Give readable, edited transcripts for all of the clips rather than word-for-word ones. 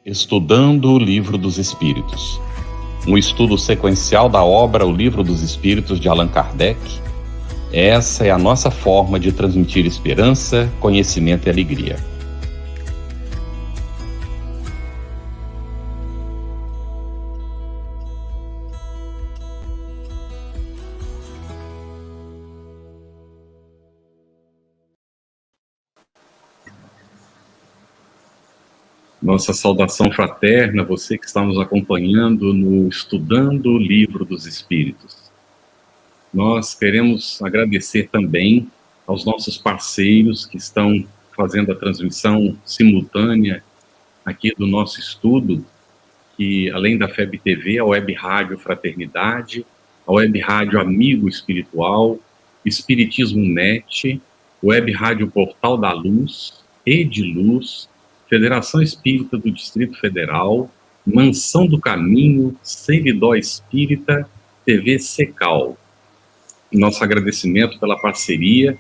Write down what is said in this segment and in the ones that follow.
Estudando o Livro dos Espíritos. Um estudo sequencial da obra O Livro dos Espíritos de Allan Kardec. Essa é a nossa forma de transmitir esperança, conhecimento e alegria. Nossa saudação fraterna, você que está nos acompanhando no Estudando o Livro dos Espíritos. Nós queremos agradecer também aos nossos parceiros que estão fazendo a transmissão simultânea aqui do nosso estudo, que além da FEB TV, a Web Rádio Fraternidade, a Web Rádio Amigo Espiritual, Espiritismo Net, Web Rádio Portal da Luz, Ediluz, Federação Espírita do Distrito Federal, Mansão do Caminho, Seridó Espírita, TV Secal. Nosso agradecimento pela parceria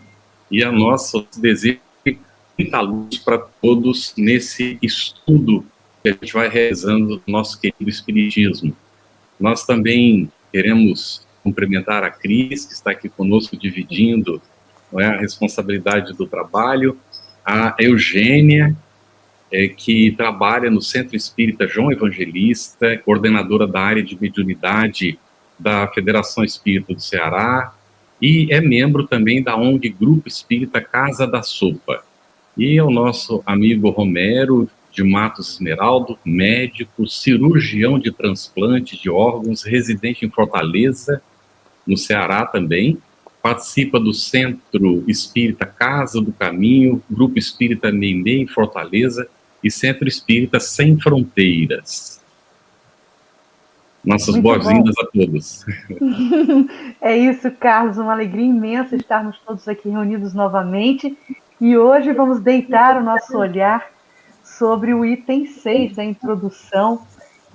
e a nosso desejo de muita luz para todos nesse estudo que a gente vai realizando do nosso querido Espiritismo. Nós também queremos cumprimentar a Cris, que está aqui conosco dividindo, não é, a responsabilidade do trabalho, a Eugênia, que trabalha no Centro Espírita João Evangelista, coordenadora da área de mediunidade da Federação Espírita do Ceará, e é membro também da ONG Grupo Espírita Casa da Sopa. E o nosso amigo Romero de Matos Esmeraldo, médico, cirurgião de transplante de órgãos, residente em Fortaleza, no Ceará também, participa do Centro Espírita Casa do Caminho, Grupo Espírita Meimei em Fortaleza e Centro Espírita Sem Fronteiras. Nossas boas-vindas a todos. É isso, Carlos, uma alegria imensa estarmos todos aqui reunidos novamente. E hoje vamos deitar o nosso olhar sobre o item 6 da introdução,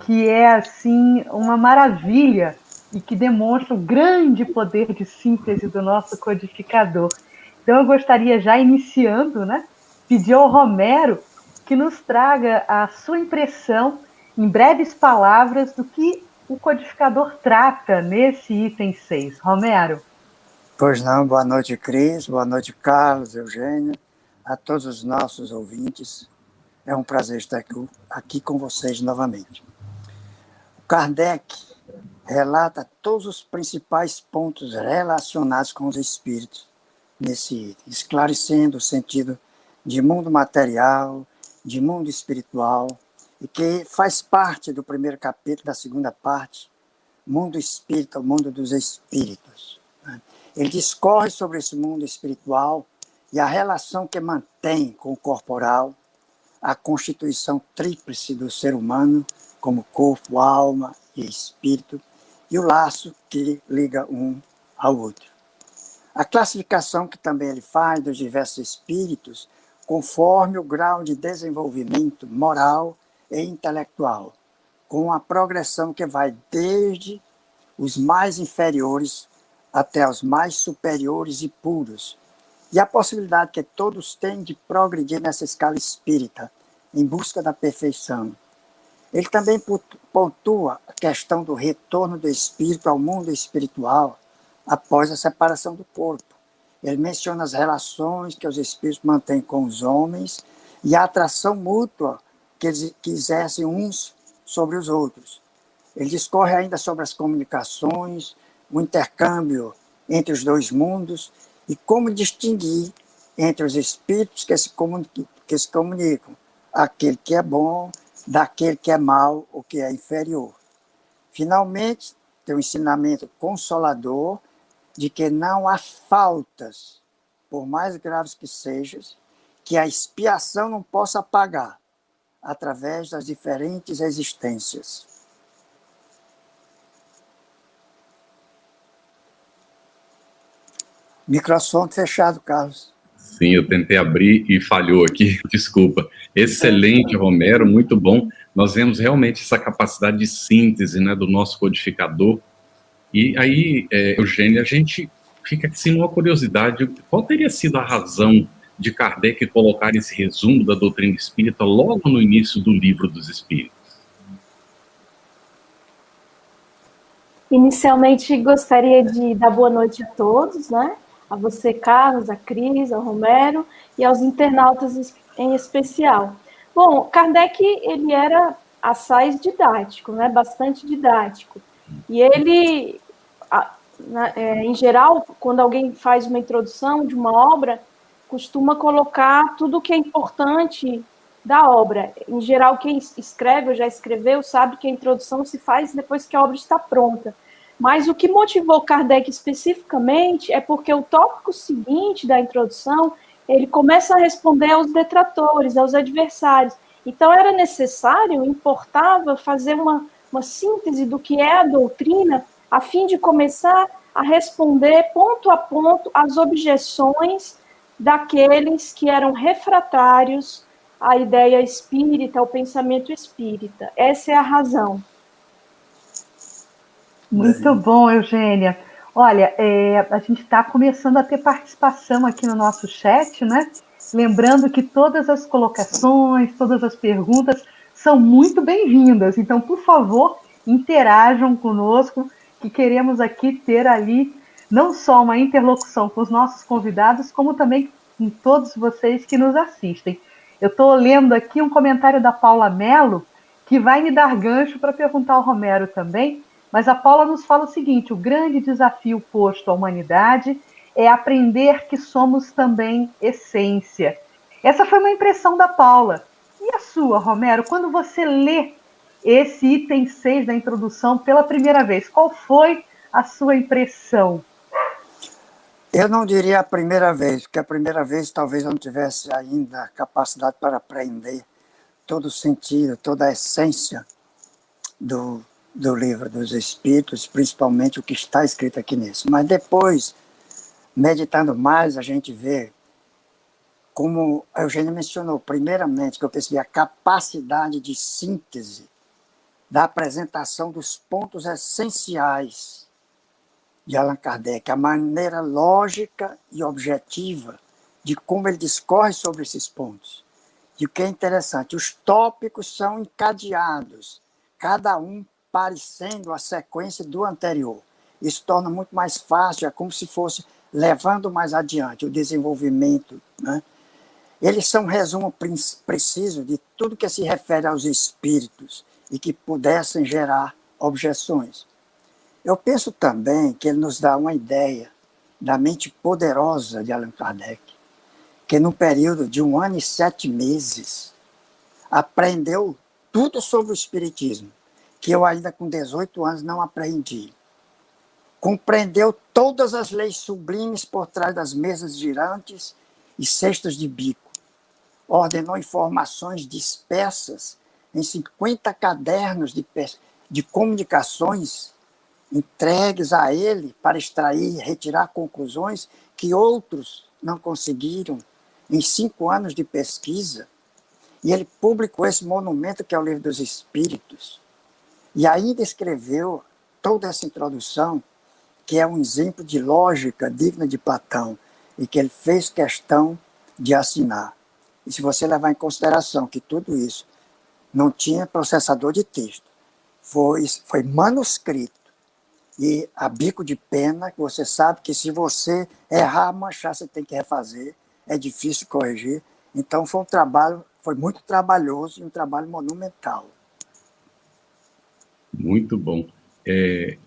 que é, assim, uma maravilha e que demonstra o grande poder de síntese do nosso codificador. Então eu gostaria, já iniciando, pedir ao Romero que nos traga a sua impressão, em breves palavras, do que o codificador trata nesse item 6. Romero. Pois não, boa noite, Cris, boa noite, Carlos, Eugênia, a todos os nossos ouvintes. É um prazer estar aqui com vocês novamente. O Kardec relata todos os principais pontos relacionados com os espíritos nesse item, esclarecendo o sentido de mundo material, de mundo espiritual, e que faz parte do primeiro capítulo da segunda parte, Mundo Espírita, o mundo dos espíritos. Ele discorre sobre esse mundo espiritual e a relação que mantém com o corporal, a constituição tríplice do ser humano, como corpo, alma e espírito, e o laço que liga um ao outro. A classificação que também ele faz dos diversos espíritos, conforme o grau de desenvolvimento moral e intelectual, com a progressão que vai desde os mais inferiores até os mais superiores e puros, e a possibilidade que todos têm de progredir nessa escala espírita, em busca da perfeição. Ele também pontua a questão do retorno do espírito ao mundo espiritual após a separação do corpo. Ele menciona as relações que os espíritos mantêm com os homens e a atração mútua que exercem uns sobre os outros. Ele discorre ainda sobre as comunicações, o intercâmbio entre os dois mundos e como distinguir entre os espíritos que se comunicam, aquele que é bom, daquele que é mau ou que é inferior. Finalmente, tem um ensinamento consolador de que não há faltas, por mais graves que sejam, que a expiação não possa apagar através das diferentes existências. Microfone fechado, Carlos. Sim, eu tentei abrir e falhou aqui, desculpa. Excelente, Romero, muito bom. Nós vemos realmente essa capacidade de síntese, do nosso codificador. E aí, Eugênia, a gente fica assim numa curiosidade, qual teria sido a razão de Kardec colocar esse resumo da doutrina espírita logo no início do Livro dos Espíritos? Inicialmente, gostaria de dar boa noite a todos, né? A você, Carlos, a Cris, ao Romero e aos internautas em especial. Bom, Kardec, ele era assaz didático, né? Bastante didático. E ele, em geral, quando alguém faz uma introdução de uma obra, costuma colocar tudo o que é importante da obra. Em geral, quem escreve ou já escreveu sabe que a introdução se faz depois que a obra está pronta. Mas o que motivou Kardec especificamente é porque o tópico seguinte da introdução, ele começa a responder aos detratores, aos adversários. Então, era necessário, importava fazer uma síntese do que é a doutrina, a fim de começar a responder ponto a ponto as objeções daqueles que eram refratários à ideia espírita, ao pensamento espírita. Essa é a razão. Muito bom, Eugênia. Olha, a gente está começando a ter participação aqui no nosso chat, né? Lembrando que todas as colocações, todas as perguntas são muito bem-vindas. Então, por favor, interajam conosco, que queremos aqui ter ali não só uma interlocução com os nossos convidados, como também com todos vocês que nos assistem. Eu estou lendo aqui um comentário da Paula Mello, que vai me dar gancho para perguntar ao Romero também, mas a Paula nos fala o seguinte: o grande desafio posto à humanidade é aprender que somos também essência. Essa foi uma impressão da Paula. E a sua, Romero, quando você lê esse item 6 da introdução pela primeira vez, qual foi a sua impressão? Eu não diria a primeira vez, porque a primeira vez talvez eu não tivesse ainda a capacidade para aprender todo o sentido, toda a essência do Livro dos Espíritos, principalmente o que está escrito aqui nisso. Mas depois, meditando mais, a gente vê, como a Eugênia mencionou, primeiramente, que eu percebi a capacidade de síntese da apresentação dos pontos essenciais de Allan Kardec, a maneira lógica e objetiva de como ele discorre sobre esses pontos. E o que é interessante, os tópicos são encadeados, cada um parecendo a sequência do anterior. Isso torna muito mais fácil, é como se fosse levando mais adiante o desenvolvimento, né? Eles são um resumo preciso de tudo que se refere aos espíritos e que pudessem gerar objeções. Eu penso também que ele nos dá uma ideia da mente poderosa de Allan Kardec, que num período de 1 ano e 7 meses aprendeu tudo sobre o espiritismo, que eu ainda com 18 anos não aprendi. Compreendeu todas as leis sublimes por trás das mesas girantes e cestos de bico. Ordenou informações dispersas em 50 cadernos de comunicações entregues a ele para extrair e retirar conclusões que outros não conseguiram em 5 anos de pesquisa. E ele publicou esse monumento que é o Livro dos Espíritos. E ainda escreveu toda essa introdução, que é um exemplo de lógica digna de Platão, e que ele fez questão de assinar. E se você levar em consideração que tudo isso não tinha processador de texto, foi manuscrito, e a bico de pena, que você sabe que se você errar, manchar, você tem que refazer, é difícil corrigir. Então foi muito trabalhoso e um trabalho monumental. Muito bom.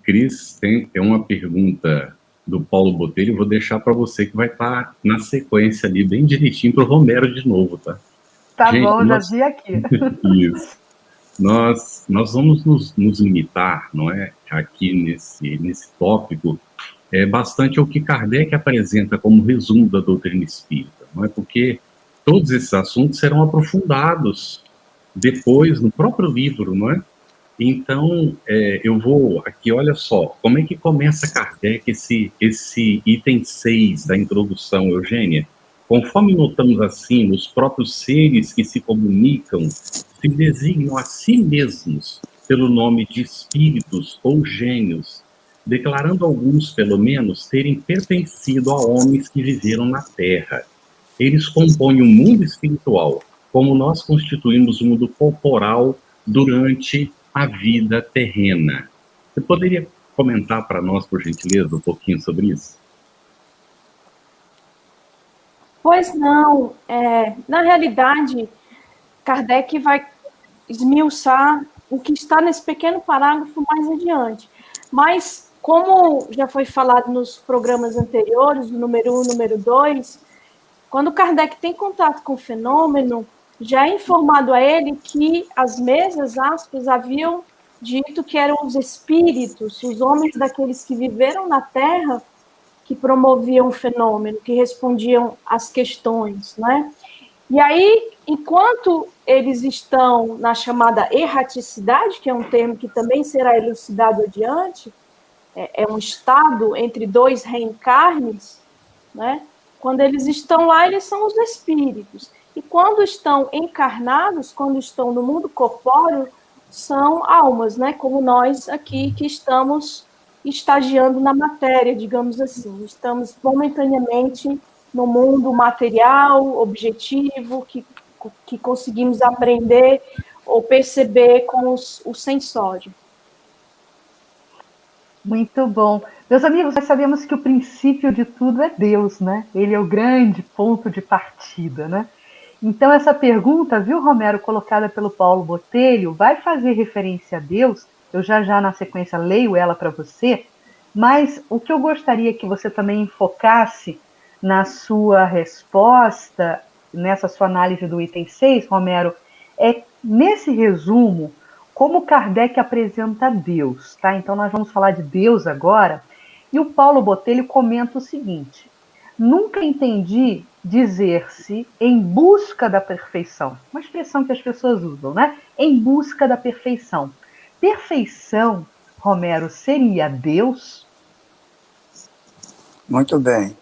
Cris, tem uma pergunta do Paulo Botelho, eu vou deixar para você, que vai estar na sequência ali, bem direitinho, para o Romero de novo, tá? Tá gente, bom, já vi aqui. Isso. Nós vamos nos limitar, não é, aqui nesse tópico, bastante ao que Kardec apresenta como resumo da doutrina espírita, não é? Porque todos esses assuntos serão aprofundados depois no próprio livro, não é? Então, eu vou aqui, olha só, como é que começa Kardec esse item 6 da introdução, Eugênia? Conforme notamos assim, os próprios seres que se comunicam se designam a si mesmos pelo nome de espíritos ou gênios, declarando alguns, pelo menos, terem pertencido a homens que viveram na Terra. eles compõem o mundo espiritual, como nós constituímos o mundo corporal durante a vida terrena. Você poderia comentar para nós, por gentileza, um pouquinho sobre isso? Pois não. Na realidade, Kardec vai esmiuçar o que está nesse pequeno parágrafo mais adiante. Mas, como já foi falado nos programas anteriores, o número 1, número 2, quando Kardec tem contato com o fenômeno, já é informado a ele que as mesas, aspas, haviam dito que eram os espíritos, os homens daqueles que viveram na Terra, que promoviam o fenômeno, que respondiam às questões, né? E aí, enquanto eles estão na chamada erraticidade, que é um termo que também será elucidado adiante, é um estado entre dois reencarnes, né? Quando eles estão lá, eles são os espíritos. E quando estão encarnados, quando estão no mundo corpóreo, são almas, né? Como nós aqui que estamos estagiando na matéria, digamos assim. Estamos momentaneamente no mundo material, objetivo, que conseguimos aprender ou perceber com o sensório. Muito bom. Meus amigos, nós sabemos que o princípio de tudo é Deus, né? Ele é o grande ponto de partida, né? Então, essa pergunta, viu, Romero, colocada pelo Paulo Botelho, vai fazer referência a Deus. Eu já na sequência leio ela para você, mas o que eu gostaria que você também focasse na sua resposta, nessa sua análise do item 6, Romero, é nesse resumo, como Kardec apresenta Deus, tá? Então nós vamos falar de Deus agora, e o Paulo Botelho comenta o seguinte: nunca entendi dizer-se em busca da perfeição, uma expressão que as pessoas usam, né? Em busca da perfeição. Perfeição, Romero, seria Deus? Muito bem.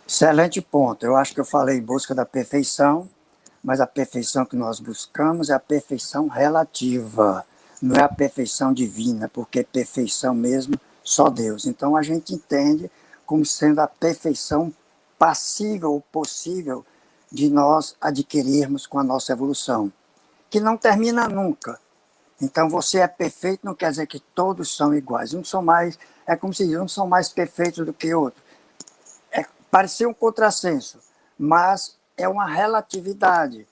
Excelente ponto. Eu acho que eu falei em busca da perfeição, mas a perfeição que nós buscamos é a perfeição relativa, não é a perfeição divina, porque perfeição mesmo só Deus. Então a gente entende como sendo a perfeição passível ou possível de nós adquirirmos com a nossa evolução, que não termina nunca. Então você é perfeito não quer dizer que todos são iguais. Uns são mais, é como se diz, uns são mais perfeitos do que outros. Parecia um contrassenso, mas é uma relatividade.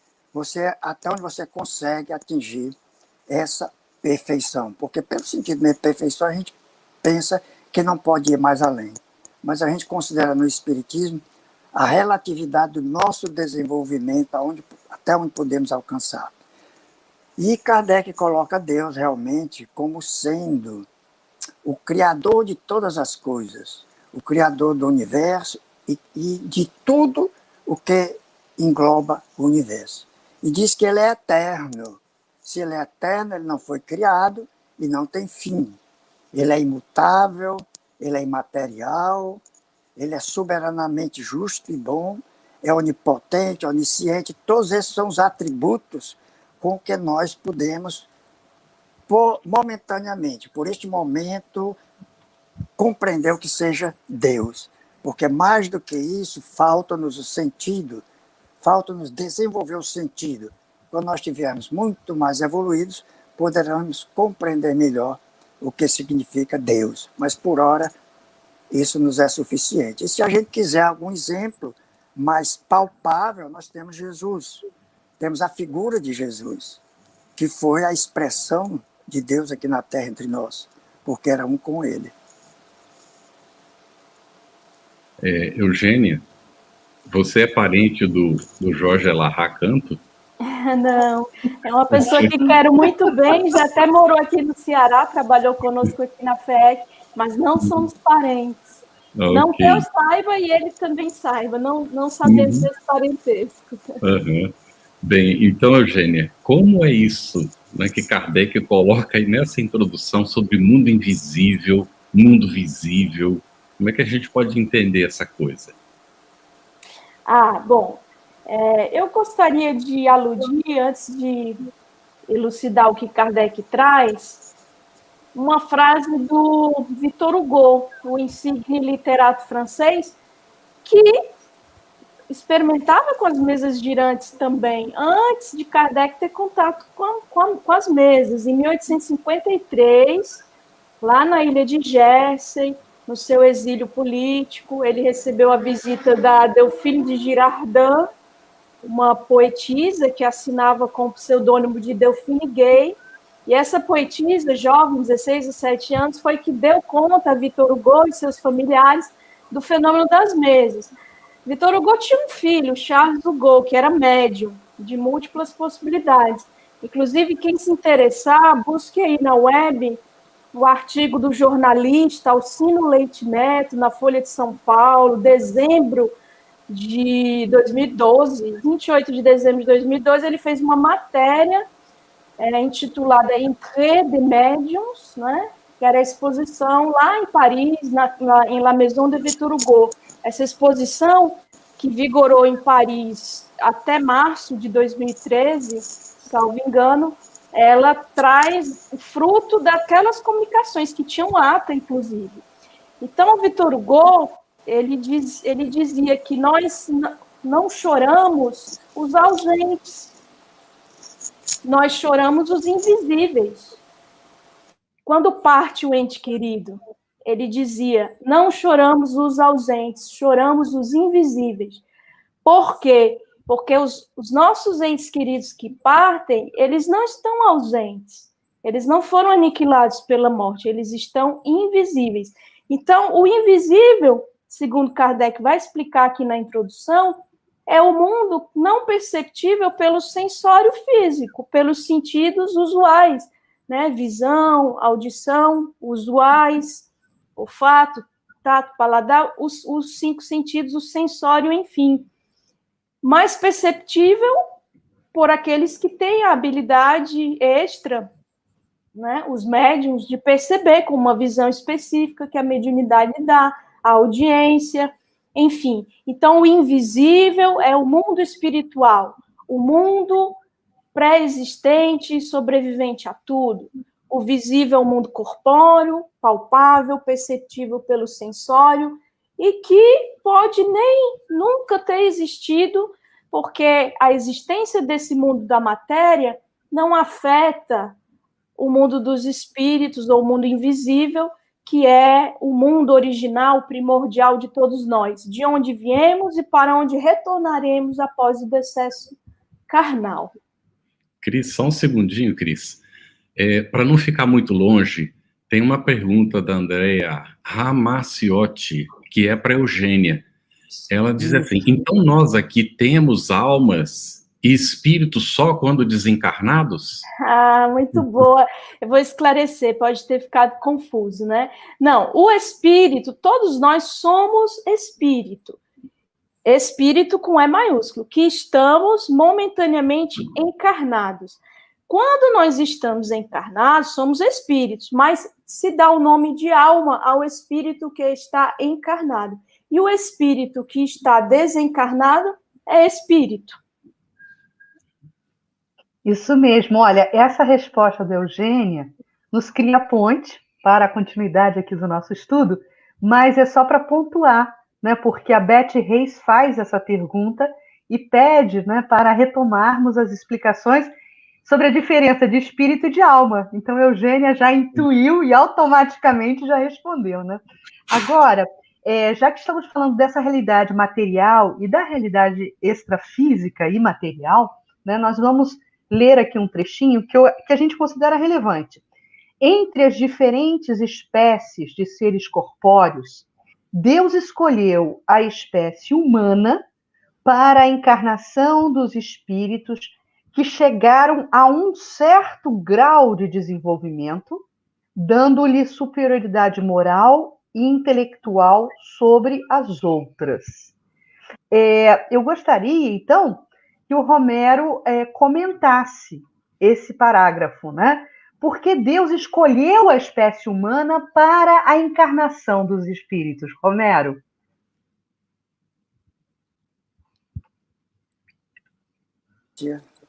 Até onde você consegue atingir essa perfeição. Porque pelo sentido de perfeição, a gente pensa que não pode ir mais além. Mas a gente considera no Espiritismo a relatividade do nosso desenvolvimento, até onde podemos alcançar. E Kardec coloca Deus realmente como sendo o Criador de todas as coisas, o Criador do universo e de tudo o que engloba o universo. E diz que ele é eterno. Se ele é eterno, ele não foi criado e não tem fim. Ele é imutável, ele é imaterial, ele é soberanamente justo e bom, é onipotente, onisciente. Todos esses são os atributos com que nós podemos, momentaneamente, por este momento, compreender o que seja Deus. Porque mais do que isso, falta-nos o sentido, falta-nos desenvolver o sentido. Quando nós estivermos muito mais evoluídos, poderemos compreender melhor o que significa Deus. Mas, por hora, isso nos é suficiente. E se a gente quiser algum exemplo mais palpável, nós temos Jesus. Temos a figura de Jesus, que foi a expressão de Deus aqui na Terra entre nós, porque era um com Ele. Eugênia, você é parente do Jorge Elahá Canto? Não, é uma pessoa que quero muito bem, já até morou aqui no Ceará, trabalhou conosco aqui na FEC, mas não somos parentes. Okay. Não que eu saiba e ele também saiba, não sabemos desse parentesco. Bem, então, Eugênia, como é isso, né, que Kardec coloca aí nessa introdução sobre mundo invisível, mundo visível? Como é que a gente pode entender essa coisa? Bom, eu gostaria de aludir, antes de elucidar o que Kardec traz, uma frase do Victor Hugo, o insigne literato francês, que experimentava com as mesas girantes também, antes de Kardec ter contato com as mesas. Em 1853, lá na ilha de Jersey, no seu exílio político, ele recebeu a visita da Delphine de Girardin, uma poetisa que assinava com o pseudônimo de Delphine Gay, e essa poetisa, jovem, 16 a 17 anos, foi que deu conta a Victor Hugo e seus familiares do fenômeno das mesas. Victor Hugo tinha um filho, Charles Hugo, que era médium, de múltiplas possibilidades. Inclusive, quem se interessar, busque aí na web o artigo do jornalista Alcino Leite Neto, na Folha de São Paulo, dezembro de 2012, 28 de dezembro de 2012, ele fez uma matéria intitulada Entrée des Médiums, né, que era a exposição lá em Paris, em La Maison de Victor Hugo. Essa exposição, que vigorou em Paris até março de 2013, salvo engano, ela traz o fruto daquelas comunicações que tinham ata, inclusive. Então, o Victor Hugo, ele dizia que nós não choramos os ausentes, nós choramos os invisíveis. Quando parte o ente querido, ele dizia, não choramos os ausentes, choramos os invisíveis. Por quê? Porque os nossos entes queridos que partem, eles não estão ausentes, eles não foram aniquilados pela morte, eles estão invisíveis. Então, o invisível, segundo Kardec vai explicar aqui na introdução, é o mundo não perceptível pelo sensório físico, pelos sentidos usuais, né? Visão, audição, usuais, olfato, tato, paladar, os 5 sentidos, o sensório, enfim. Mais perceptível por aqueles que têm a habilidade extra, né? Os médiuns, de perceber com uma visão específica que a mediunidade dá, a audiência, enfim. Então, o invisível é o mundo espiritual, o mundo pré-existente e sobrevivente a tudo. O visível é o mundo corpóreo, palpável, perceptível pelo sensório, e que pode nem nunca ter existido, porque a existência desse mundo da matéria não afeta o mundo dos espíritos, ou o mundo invisível, que é o mundo original, primordial de todos nós, de onde viemos e para onde retornaremos após o decesso carnal. Cris, só um segundinho, Cris. Para não ficar muito longe, tem uma pergunta da Andrea Ramaciotti, que é para Eugênia. Ela diz assim, então nós aqui temos almas e espíritos só quando desencarnados? Ah, muito boa. Eu vou esclarecer, pode ter ficado confuso, né? Não, o espírito, todos nós somos espírito. Espírito com E maiúsculo, que estamos momentaneamente encarnados. Quando nós estamos encarnados, somos espíritos, mas se dá o nome de alma ao espírito que está encarnado. E o espírito que está desencarnado é espírito. Isso mesmo. Olha, essa resposta da Eugênia nos cria ponte para a continuidade aqui do nosso estudo, mas é só para pontuar, né? Porque a Beth Reis faz essa pergunta e pede, né, para retomarmos as explicações sobre a diferença de espírito e de alma. Então, a Eugênia já intuiu e automaticamente já respondeu, né? Agora, já que estamos falando dessa realidade material e da realidade extrafísica e material, né, nós vamos ler aqui um trechinho que a gente considera relevante. Entre as diferentes espécies de seres corpóreos, Deus escolheu a espécie humana para a encarnação dos espíritos que chegaram a um certo grau de desenvolvimento, dando-lhe superioridade moral e intelectual sobre as outras. Eu gostaria, então, que o Romero comentasse esse parágrafo, né? Porque Deus escolheu a espécie humana para a encarnação dos espíritos. Romero?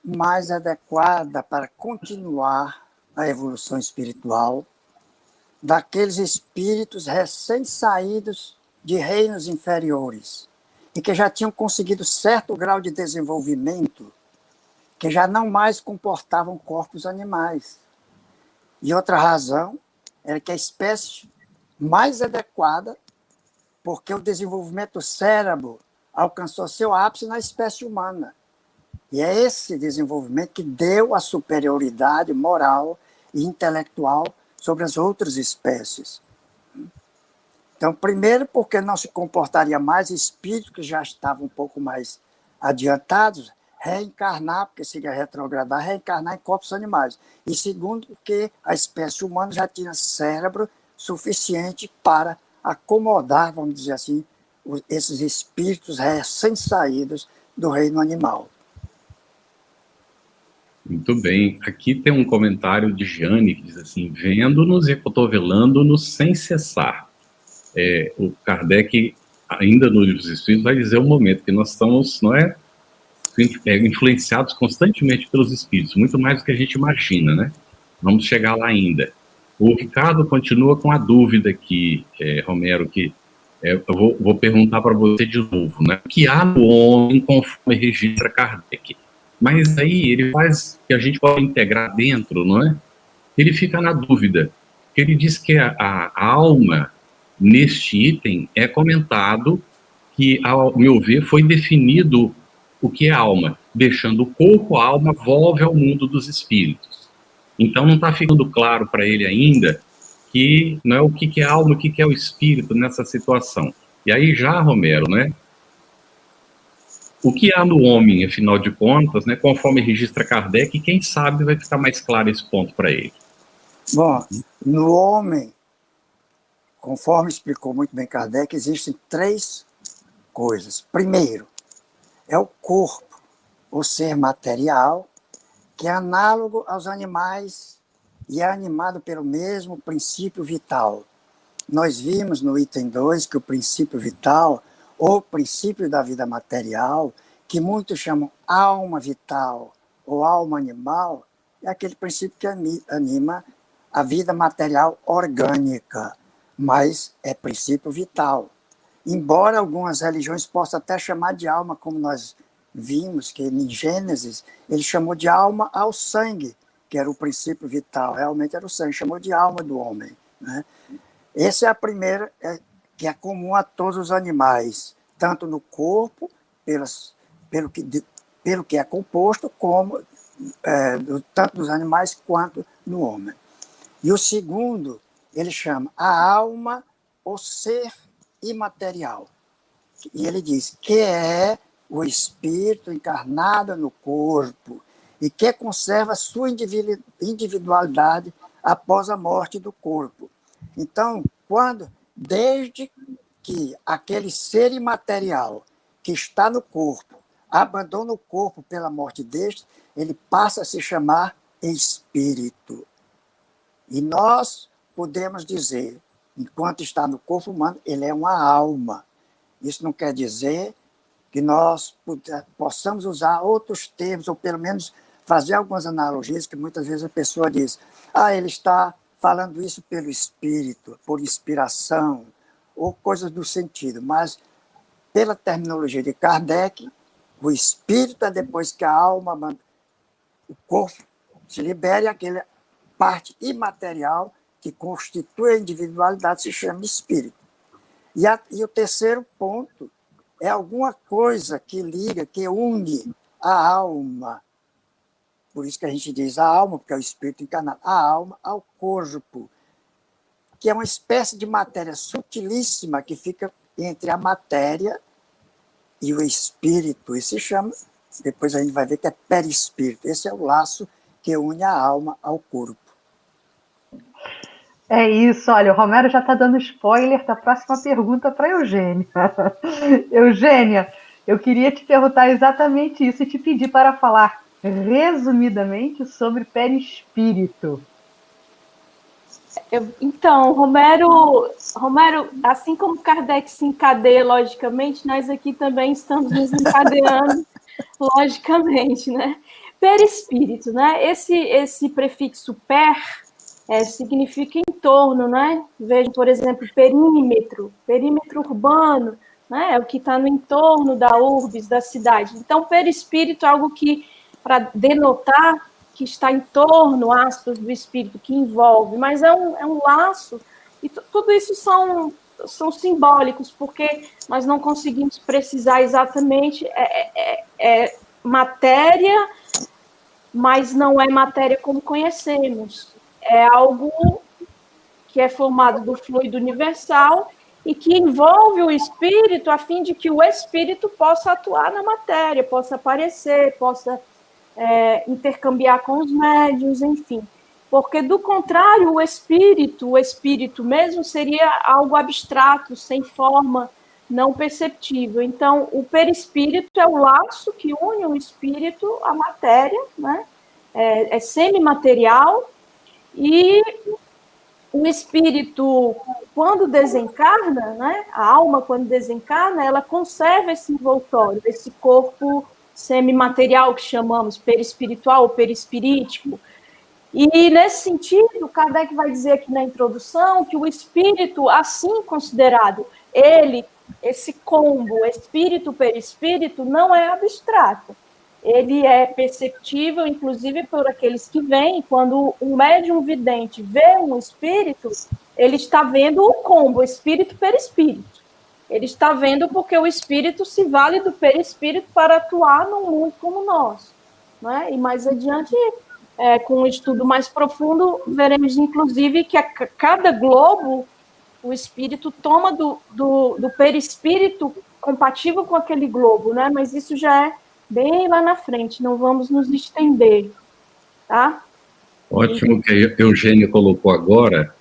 Mais adequada para continuar a evolução espiritual daqueles espíritos recém-saídos de reinos inferiores e que já tinham conseguido certo grau de desenvolvimento, que já não mais comportavam corpos animais. E outra razão era que a espécie mais adequada, porque o desenvolvimento do cérebro alcançou seu ápice na espécie humana. E é esse desenvolvimento que deu a superioridade moral e intelectual sobre as outras espécies. Então, primeiro, porque não se comportaria mais espíritos que já estavam um pouco mais adiantados, reencarnar, porque seria retrogradar, reencarnar em corpos animais. E segundo, porque a espécie humana já tinha cérebro suficiente para acomodar, vamos dizer assim, esses espíritos recém-saídos do reino animal. Muito bem. Aqui tem um comentário de Jane que diz assim: vendo-nos e cotovelando-nos sem cessar. O Kardec, ainda no Livro dos Espíritos, vai dizer um momento que nós estamos, não é, influenciados constantemente pelos espíritos, muito mais do que a gente imagina, né? Vamos chegar lá ainda. O Ricardo continua com a dúvida aqui, Romero, que eu vou perguntar para você de novo, né? O que há no homem conforme registra Kardec? Mas aí ele faz que a gente pode integrar dentro, não é? Ele fica na dúvida. Ele diz que a alma, neste item, é comentado que, ao meu ver, foi definido o que é alma, deixando o corpo, a alma, volve ao mundo dos espíritos. Então não está ficando claro para ele ainda que não é o que é alma, o que é o espírito nessa situação. E aí já, Romero, né? O que há no homem, afinal de contas, né, conforme registra Kardec, quem sabe vai ficar mais claro esse ponto para ele. Bom, no homem, conforme explicou muito bem Kardec, existem 3 coisas. Primeiro, é o corpo, o ser material, que é análogo aos animais e é animado pelo mesmo princípio vital. Nós vimos no item 2 que o princípio vital, ou princípio da vida material, que muitos chamam alma vital ou alma animal, é aquele princípio que anima a vida material orgânica, mas é princípio vital. Embora algumas religiões possam até chamar de alma, como nós vimos que em Gênesis ele chamou de alma ao sangue, que era o princípio vital, realmente era o sangue, chamou de alma do homem, né? Essa é a primeira, que é comum a todos os animais, tanto no corpo, pelo que é composto, como tanto nos animais quanto no homem. E o segundo, ele chama a alma, o ser imaterial. E ele diz que é o espírito encarnado no corpo e que conserva sua individualidade após a morte do corpo. Então, desde que aquele ser imaterial que está no corpo abandona o corpo pela morte deste, ele passa a se chamar espírito. E nós podemos dizer, enquanto está no corpo humano, ele é uma alma. Isso não quer dizer que nós possamos usar outros termos, ou pelo menos fazer algumas analogias, que muitas vezes a pessoa diz, ele está falando isso pelo espírito, por inspiração, ou coisas do sentido. Mas, pela terminologia de Kardec, o espírito é depois que a alma, o corpo se libera, e aquela parte imaterial que constitui a individualidade se chama espírito. E o terceiro ponto é alguma coisa que liga, que une a alma. Por isso que a gente diz a alma, porque é o espírito encarnado, a alma ao corpo, que é uma espécie de matéria sutilíssima que fica entre a matéria e o espírito. E se chama, depois a gente vai ver que é perispírito. Esse é o laço que une a alma ao corpo. É isso, olha, o Romero já está dando spoiler da próxima pergunta para a Eugênia. Eugênia, eu queria te perguntar exatamente isso e te pedir para falar resumidamente sobre perispírito. Então, Romero, assim como Kardec se encadeia logicamente, nós aqui também estamos nos encadeando logicamente, né? Perispírito, né? Esse prefixo per significa em torno, né? Veja, por exemplo, perímetro urbano, né? É o que está no entorno da urbis, da cidade. Então, perispírito é algo que, para denotar que está em torno, aspas, do espírito, que envolve, mas é um laço, e tudo isso são simbólicos, porque nós não conseguimos precisar exatamente, é matéria, mas não é matéria como conhecemos, é algo que é formado do fluido universal e que envolve o espírito a fim de que o espírito possa atuar na matéria, possa aparecer, possa intercambiar com os médiuns, enfim. Porque, do contrário, o espírito mesmo seria algo abstrato, sem forma, não perceptível. Então, o perispírito é o laço que une o espírito à matéria, né? É semimaterial, e o espírito, quando desencarna, né? A alma, quando desencarna, ela conserva esse envoltório, esse corpo semimaterial que chamamos perispiritual ou perispirítico. E, nesse sentido, Kardec vai dizer aqui na introdução que o espírito, assim considerado, esse combo espírito-perispírito, não é abstrato. Ele é perceptível, inclusive, por aqueles que veem. Quando um médium vidente vê um espírito, ele está vendo o combo espírito-perispírito. Ele está vendo porque o espírito se vale do perispírito para atuar num mundo como o nosso. Né? E mais adiante, com um estudo mais profundo, veremos, inclusive, que a cada globo o espírito toma do perispírito compatível com aquele globo, né? Mas isso já é bem lá na frente, não vamos nos estender, tá? Ótimo que a Eugênia colocou agora,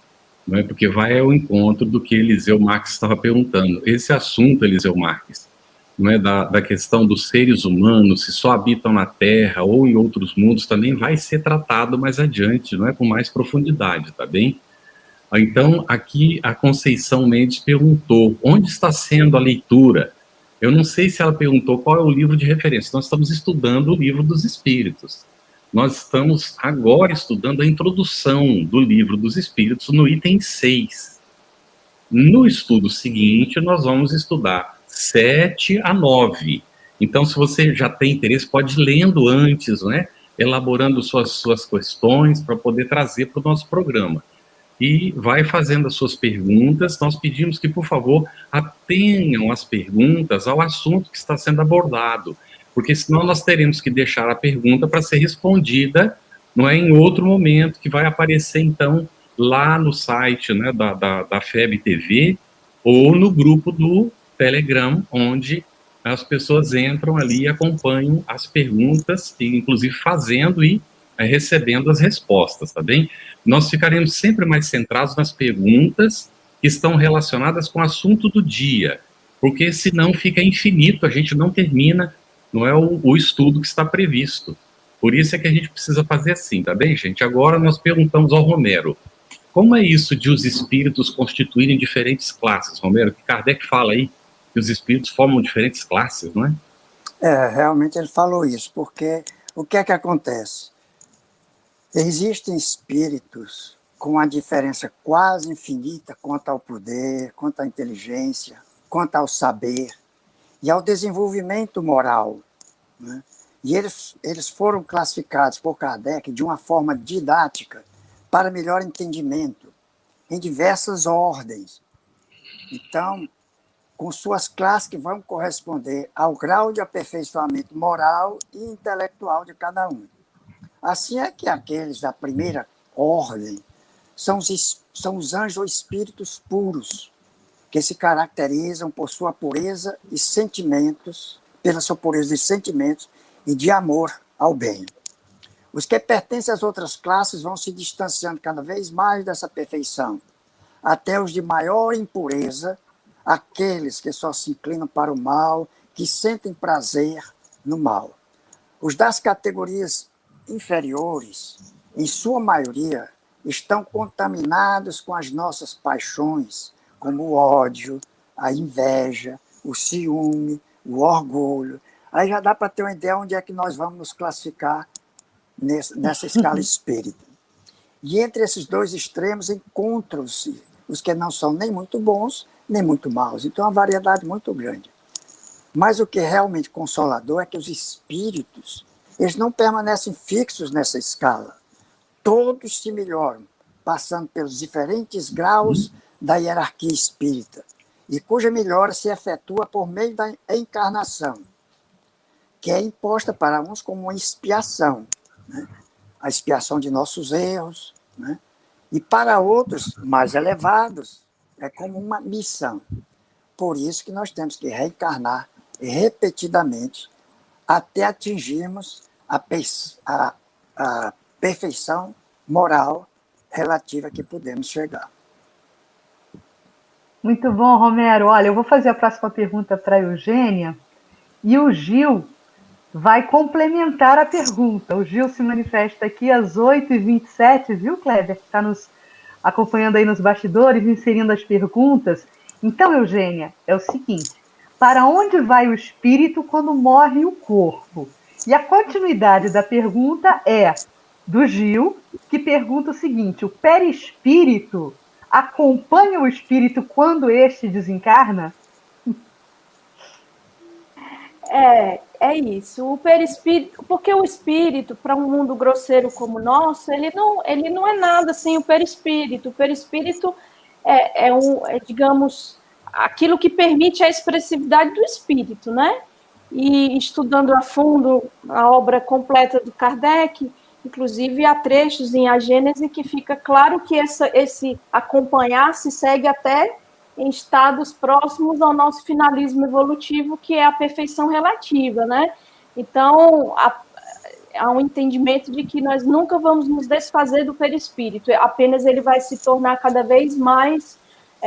não é, porque vai ao encontro do que Eliseu Marques estava perguntando. Esse assunto, Eliseu Marques, não é, da questão dos seres humanos, se só habitam na Terra ou em outros mundos, também vai ser tratado mais adiante, não é, com mais profundidade, tá bem? Então, aqui a Conceição Mendes perguntou, onde está sendo a leitura? Eu não sei se ela perguntou qual é o livro de referência. Nós estamos estudando o Livro dos Espíritos. Nós estamos agora estudando a introdução do Livro dos Espíritos no item 6. No estudo seguinte, nós vamos estudar 7 a 9. Então, se você já tem interesse, pode ir lendo antes, né? Elaborando suas questões para poder trazer para o nosso programa. E vai fazendo as suas perguntas. Nós pedimos que, por favor, atenham as perguntas ao assunto que está sendo abordado, porque senão nós teremos que deixar a pergunta para ser respondida, não é, em outro momento, que vai aparecer, então, lá no site, né, da FEB TV, ou no grupo do Telegram, onde as pessoas entram ali e acompanham as perguntas, e, inclusive fazendo e recebendo as respostas, tá bem? Nós ficaremos sempre mais centrados nas perguntas que estão relacionadas com o assunto do dia, porque senão fica infinito, a gente não termina, não é, o estudo que está previsto. Por isso é que a gente precisa fazer assim, tá bem, gente? Agora nós perguntamos ao Romero, como é isso de os espíritos constituírem diferentes classes, Romero? Que Kardec fala aí que os espíritos formam diferentes classes, não é? Realmente ele falou isso, porque o que é que acontece? Existem espíritos com uma diferença quase infinita quanto ao poder, quanto à inteligência, quanto ao saber e ao desenvolvimento moral, né? E eles foram classificados por Kardec de uma forma didática para melhor entendimento, em diversas ordens. Então, com suas classes que vão corresponder ao grau de aperfeiçoamento moral e intelectual de cada um. Assim é que aqueles da primeira ordem são os anjos ou espíritos puros, que se caracterizam por sua pureza e sentimentos, pela sua pureza de sentimentos e de amor ao bem. Os que pertencem às outras classes vão se distanciando cada vez mais dessa perfeição, até os de maior impureza, aqueles que só se inclinam para o mal, que sentem prazer no mal. Os das categorias inferiores, em sua maioria, estão contaminados com as nossas paixões, como o ódio, a inveja, o ciúme, o orgulho. Aí já dá para ter uma ideia onde é que nós vamos nos classificar nessa escala espírita. E entre esses dois extremos encontram-se os que não são nem muito bons nem muito maus. Então, é uma variedade muito grande. Mas o que é realmente consolador é que os espíritos, eles não permanecem fixos nessa escala. Todos se melhoram, passando pelos diferentes graus da hierarquia espírita, e cuja melhora se efetua por meio da encarnação, que é imposta para uns como uma expiação, né? A expiação de nossos erros, né? E para outros mais elevados é como uma missão. Por isso que nós temos que reencarnar repetidamente até atingirmos a perfeição moral relativa que podemos chegar. Muito bom, Romero. Olha, eu vou fazer a próxima pergunta para a Eugênia e o Gil vai complementar a pergunta. O Gil se manifesta aqui às 8h27, viu, Kleber? Que está nos acompanhando aí nos bastidores, inserindo as perguntas. Então, Eugênia, é o seguinte: para onde vai o espírito quando morre o corpo? E a continuidade da pergunta é do Gil, que pergunta o seguinte: o perispírito acompanha o espírito quando este desencarna? É isso. O perispírito, porque o espírito, para um mundo grosseiro como o nosso, ele não é nada sem o perispírito. O perispírito é, digamos, aquilo que permite a expressividade do espírito, né? E estudando a fundo a obra completa do Kardec, inclusive há trechos em A Gênese que fica claro que esse acompanhar se segue até em estados próximos ao nosso finalismo evolutivo, que é a perfeição relativa, né? Então, há um entendimento de que nós nunca vamos nos desfazer do perispírito, apenas ele vai se tornar cada vez mais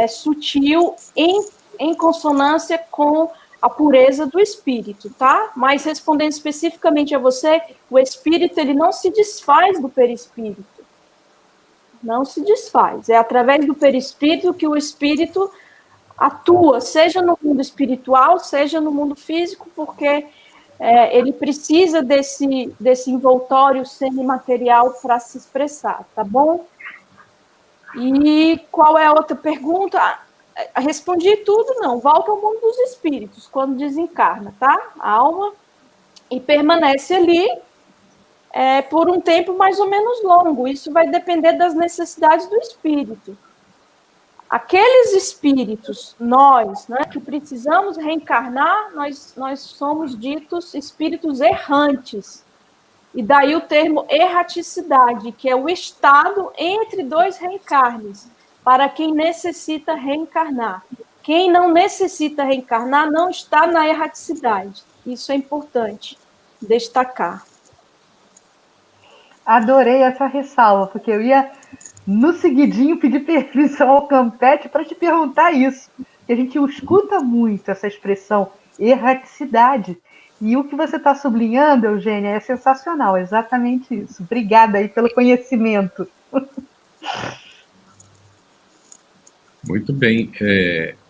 sutil em consonância com a pureza do espírito, tá? Mas respondendo especificamente a você, o espírito, ele não se desfaz do perispírito. Não se desfaz. É através do perispírito que o espírito atua, seja no mundo espiritual, seja no mundo físico, porque ele precisa desse envoltório semimaterial para se expressar, tá bom? E qual é a outra pergunta? Respondi tudo, não. Volta ao mundo dos espíritos, quando desencarna, tá? A alma, e permanece ali por um tempo mais ou menos longo. Isso vai depender das necessidades do espírito. Aqueles espíritos, nós, né, que precisamos reencarnar, nós somos ditos espíritos errantes. E daí o termo erraticidade, que é o estado entre dois reencarnes, para quem necessita reencarnar. Quem não necessita reencarnar não está na erraticidade. Isso é importante destacar. Adorei essa ressalva, porque eu ia, no seguidinho, pedir permissão ao Campete para te perguntar isso. Porque a gente escuta muito essa expressão erraticidade. E o que você está sublinhando, Eugênia, é sensacional, é exatamente isso. Obrigada aí pelo conhecimento. Muito bem.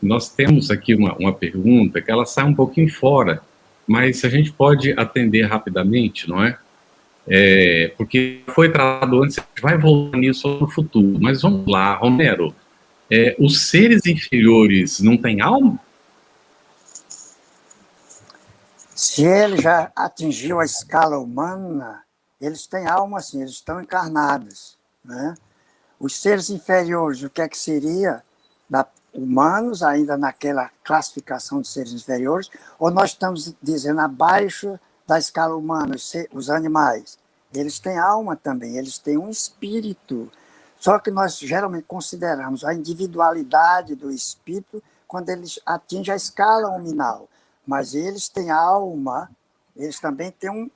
Nós temos aqui uma pergunta que ela sai um pouquinho fora, mas a gente pode atender rapidamente, não é? Porque foi tratado antes, a gente vai voltar nisso no futuro. Mas vamos lá, Romero. Os seres inferiores não têm alma? Se ele já atingiu a escala humana, eles têm alma, sim, eles estão encarnados, né? Os seres inferiores, o que é que seria? Humanos, ainda naquela classificação de seres inferiores, ou nós estamos dizendo abaixo da escala humana, os animais? Eles têm alma também, eles têm um espírito. Só que nós geralmente consideramos a individualidade do espírito quando eles atingem a escala nominal. Mas eles têm alma, eles também têm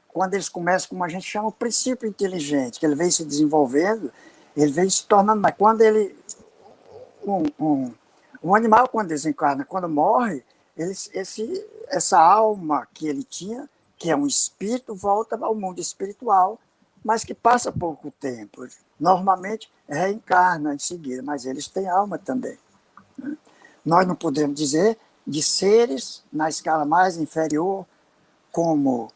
quando eles começam, como a gente chama, o princípio inteligente, que ele vem se desenvolvendo, ele vem se tornando mais. Quando ele... Um animal, quando desencarna, quando morre, essa alma que ele tinha, que é um espírito, volta ao mundo espiritual, mas que passa pouco tempo. Normalmente reencarna em seguida, mas eles têm alma também. Nós não podemos dizer de seres na escala mais inferior, como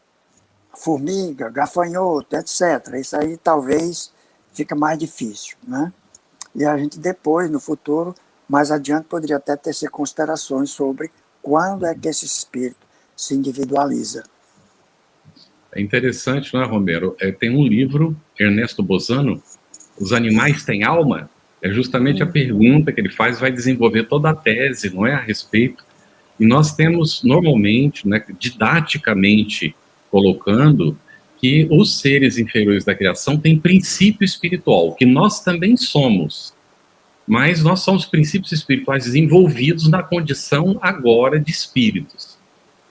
formiga, gafanhoto, etc. Isso aí talvez fica mais difícil, né? E a gente depois, no futuro, Mais adiante poderia até tecer considerações sobre quando é que esse espírito se individualiza. É interessante, não é, Romero? Tem um livro, Ernesto Bozano, Os Animais Têm Alma? É justamente a pergunta que ele faz, vai desenvolver toda a tese, não é, a respeito. E nós temos, normalmente, né, didaticamente colocando, que os seres inferiores da criação têm princípio espiritual, que nós também somos. Mas nós somos princípios espirituais desenvolvidos na condição agora de espíritos.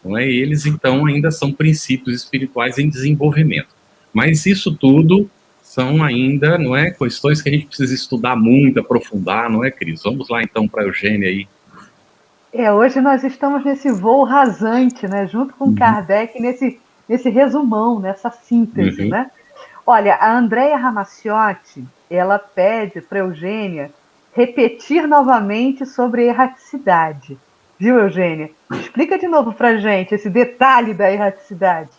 Não é? Eles, então, ainda são princípios espirituais em desenvolvimento. Mas isso tudo são ainda, não é, questões que a gente precisa estudar muito, aprofundar, não é, Cris? Vamos lá, então, para a Eugênia aí. Hoje nós estamos nesse voo rasante, né, junto com Kardec, nesse resumão, nessa síntese, né? Olha, a Andréia Ramacciotti, ela pede para Eugênia repetir novamente sobre erraticidade. Viu, Eugênia? Explica de novo para a gente esse detalhe da erraticidade.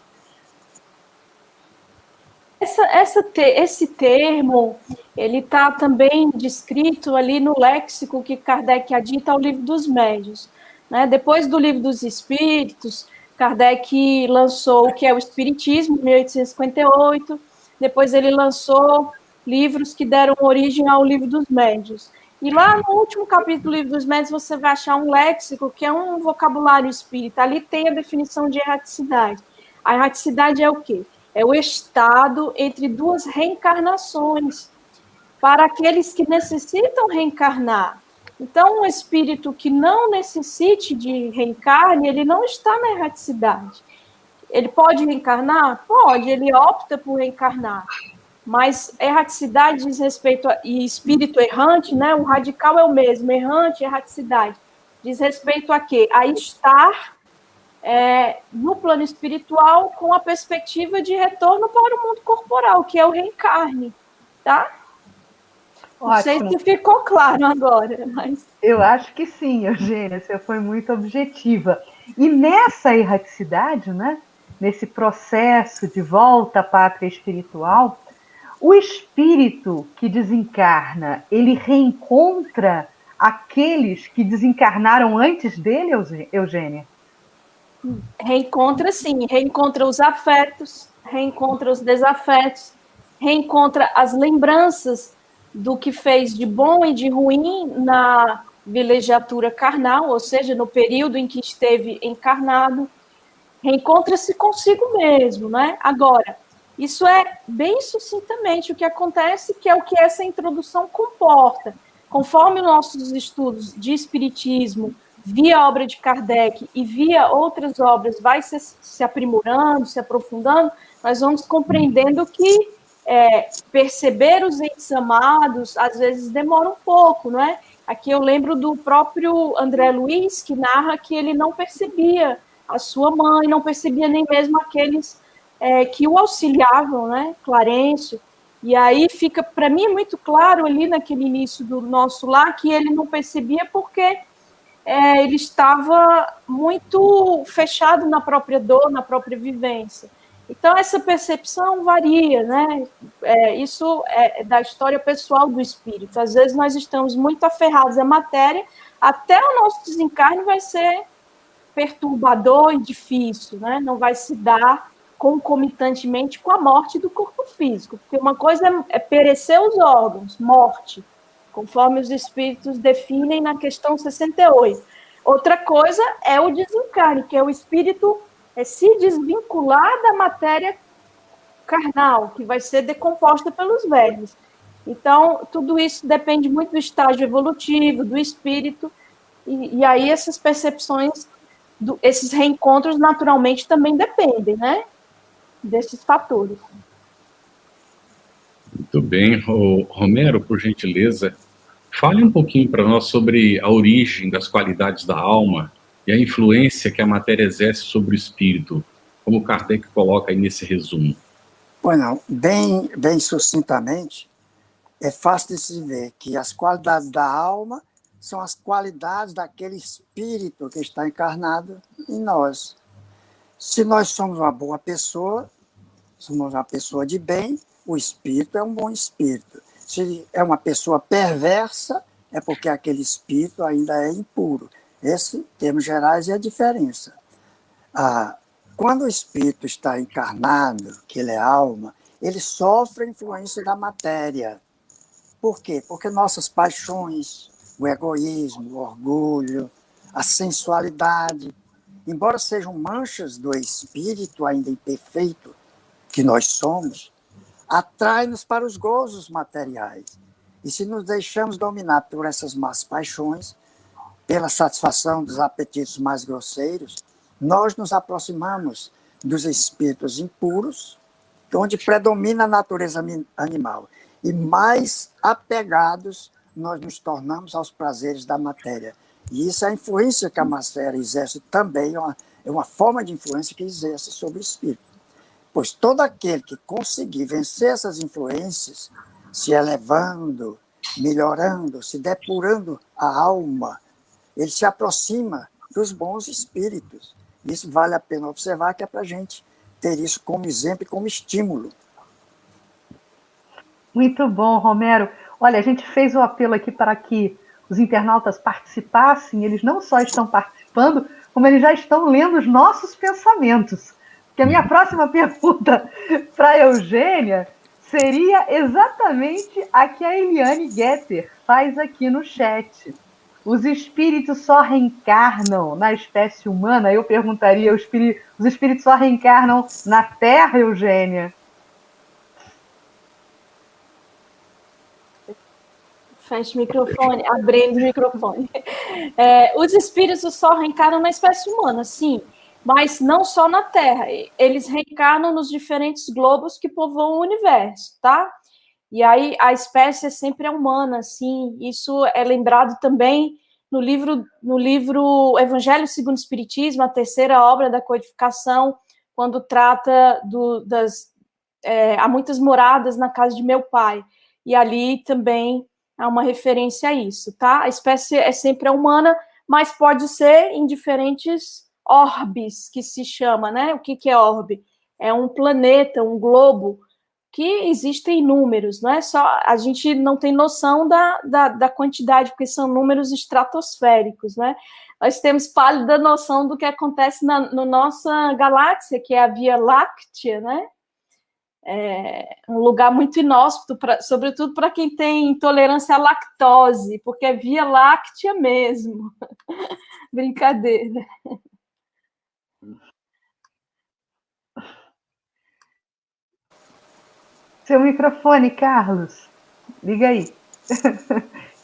Esse termo, ele está também descrito ali no léxico que Kardec adita ao Livro dos Médiuns, né? Depois do Livro dos Espíritos, Kardec lançou o que é o Espiritismo, em 1858, depois ele lançou livros que deram origem ao Livro dos Médiuns. E lá no último capítulo do Livro dos Médiuns você vai achar um léxico que é um vocabulário espírita. Ali tem a definição de erraticidade. A erraticidade é o quê? É o estado entre duas reencarnações, para aqueles que necessitam reencarnar. Então, um espírito que não necessite de reencarne, ele não está na erraticidade. Ele pode reencarnar? Pode, ele opta por reencarnar. Mas erraticidade diz respeito e espírito errante, né? O radical é o mesmo, errante, erraticidade. Diz respeito a quê? A estar no plano espiritual com a perspectiva de retorno para o mundo corporal, que é o reencarne, tá? Ótimo. Não sei se ficou claro agora, mas... Eu acho que sim, Eugênia, você foi muito objetiva. E nessa erraticidade, né, nesse processo de volta à pátria espiritual, o espírito que desencarna, ele reencontra aqueles que desencarnaram antes dele, Eugênia? Reencontra, sim. Reencontra os afetos, reencontra os desafetos, reencontra as lembranças do que fez de bom e de ruim na vilegiatura carnal, ou seja, no período em que esteve encarnado. Reencontra-se consigo mesmo, né? Agora, isso é bem sucintamente o que acontece, que é o que essa introdução comporta. Conforme nossos estudos de espiritismo, via a obra de Kardec e via outras obras, vai se aprimorando, se aprofundando, nós vamos compreendendo que perceber os entes amados, às vezes, demora um pouco, não é? Aqui eu lembro do próprio André Luiz, que narra que ele não percebia a sua mãe, não percebia nem mesmo aqueles que o auxiliavam, né? Clarencio. E aí fica, para mim, muito claro ali naquele início do nosso lar que ele não percebia porque ele estava muito fechado na própria dor, na própria vivência. Então, essa percepção varia, né? Isso é da história pessoal do espírito. Às vezes, nós estamos muito aferrados à matéria, até o nosso desencarne vai ser perturbador e difícil, né? Não vai se dar concomitantemente com a morte do corpo físico, porque uma coisa é perecer os órgãos, morte, conforme os espíritos definem na questão 68. Outra coisa é o desencarne, que é o espírito se desvincular da matéria carnal, que vai ser decomposta pelos vermes. Então, tudo isso depende muito do estágio evolutivo, do espírito, e aí essas percepções, esses reencontros, naturalmente, também dependem, né? Desses fatores. Muito bem. Romero, por gentileza, fale um pouquinho para nós sobre a origem das qualidades da alma e a influência que a matéria exerce sobre o espírito, como Kardec coloca aí nesse resumo. Pois não, bem sucintamente, é fácil de se ver que as qualidades da alma são as qualidades daquele espírito que está encarnado em nós. Se nós somos uma boa pessoa, somos uma pessoa de bem, o espírito é um bom espírito. Se é uma pessoa perversa, é porque aquele espírito ainda é impuro. Esse, em termos gerais, é a diferença. Quando o espírito está encarnado, que ele é alma, ele sofre a influência da matéria. Por quê? Porque nossas paixões, o egoísmo, o orgulho, a sensualidade, embora sejam manchas do espírito ainda imperfeito, que nós somos, atrai-nos para os gozos materiais. E se nos deixamos dominar por essas más paixões, pela satisfação dos apetites mais grosseiros, nós nos aproximamos dos espíritos impuros, onde predomina a natureza animal. E mais apegados nós nos tornamos aos prazeres da matéria. E isso é a influência que a matéria exerce também, é uma forma de influência que exerce sobre o espírito. Pois todo aquele que conseguir vencer essas influências, se elevando, melhorando, se depurando a alma, ele se aproxima dos bons espíritos. Isso vale a pena observar, que é para a gente ter isso como exemplo e como estímulo. Muito bom, Romero. Olha, a gente fez o apelo aqui para que os internautas participassem. Eles não só estão participando, como eles já estão lendo os nossos pensamentos. Porque a minha próxima pergunta para a Eugênia seria exatamente a que a Eliane Getter faz aqui no chat. Os espíritos só reencarnam na espécie humana? Eu perguntaria, os espíritos só reencarnam na Terra, Eugênia? Fecha o microfone, abrindo o microfone. Os espíritos só reencarnam na espécie humana, sim, mas não só na Terra. Eles reencarnam nos diferentes globos que povoam o universo, tá? E aí a espécie sempre é humana, sim. Isso é lembrado também no livro Evangelho segundo o Espiritismo, a terceira obra da codificação, quando trata há muitas moradas na casa de meu pai. E ali também há uma referência a isso, tá? A espécie é sempre humana, mas pode ser em diferentes orbes, que se chama, né? O que é orbe? É um planeta, um globo, que existem números, não é só, a gente não tem noção da quantidade, porque são números estratosféricos, né? Nós temos pálida noção do que acontece na nossa galáxia, que é a Via Láctea, né? É um lugar muito inóspito, sobretudo para quem tem intolerância à lactose, porque é Via Láctea mesmo. Brincadeira. Seu microfone, Carlos. Liga aí.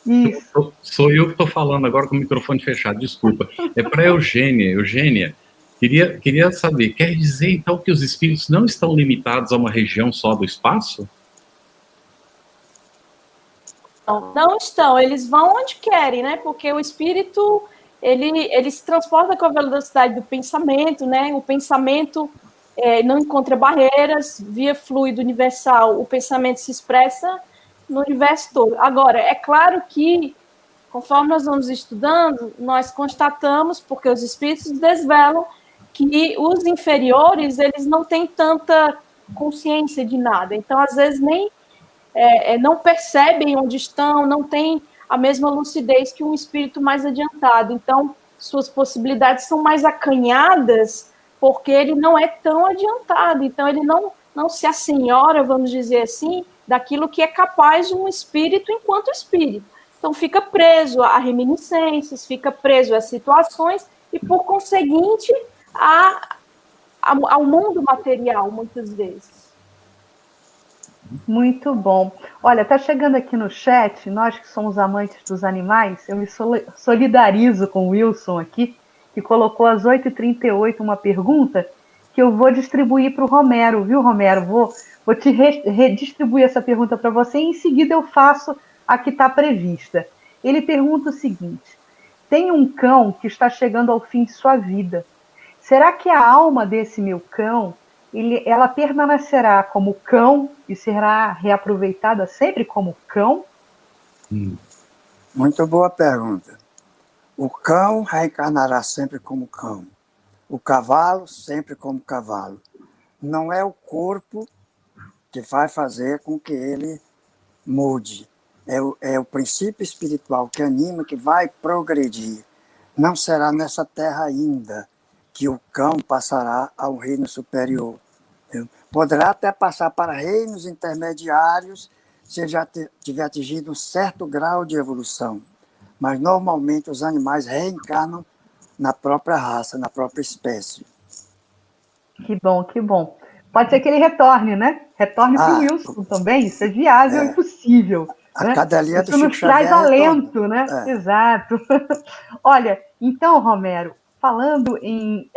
Isso. Sou eu que estou falando agora com o microfone fechado, desculpa. É para a Eugênia. Eugênia, queria saber, quer dizer então que os espíritos não estão limitados a uma região só do espaço? Não estão, eles vão onde querem, né? Porque o espírito, ele se transporta com a velocidade do pensamento, né? O pensamento não encontra barreiras, via fluido universal, o pensamento se expressa no universo todo. Agora, é claro que, conforme nós vamos estudando, nós constatamos, porque os espíritos desvelam, que os inferiores, eles não têm tanta consciência de nada. Então, às vezes, nem não percebem onde estão, não têm a mesma lucidez que um espírito mais adiantado. Então, suas possibilidades são mais acanhadas, porque ele não é tão adiantado. Então, ele não se assenhora, vamos dizer assim, daquilo que é capaz um espírito enquanto espírito. Então, fica preso a reminiscências, fica preso a situações e, por conseguinte, ao mundo material, muitas vezes. Muito bom. Olha, está chegando aqui no chat, nós que somos amantes dos animais, eu me solidarizo com o Wilson aqui, que colocou às 8h38 uma pergunta que eu vou distribuir para o Romero, viu, Romero? Vou te redistribuir essa pergunta para você e em seguida eu faço a que está prevista. Ele pergunta o seguinte: tem um cão que está chegando ao fim de sua vida. Será que a alma desse meu cão ela permanecerá como cão e será reaproveitada sempre como cão? Muito boa pergunta. O cão reencarnará sempre como cão. O cavalo sempre como cavalo. Não é o corpo que vai fazer com que ele mude. é o princípio espiritual que anima, que vai progredir. Não será nessa terra ainda que o cão passará ao reino superior. Poderá até passar para reinos intermediários se ele já tiver atingido um certo grau de evolução. Mas, normalmente, os animais reencarnam na própria raça, na própria espécie. Que bom, que bom. Pode ser que ele retorne, né? Retorne para o Wilson também. Isso é viável e possível. A né? cadelinha do Isso Chico nos traz Xavier alento, né? Exato. Olha, então, Romero, falando em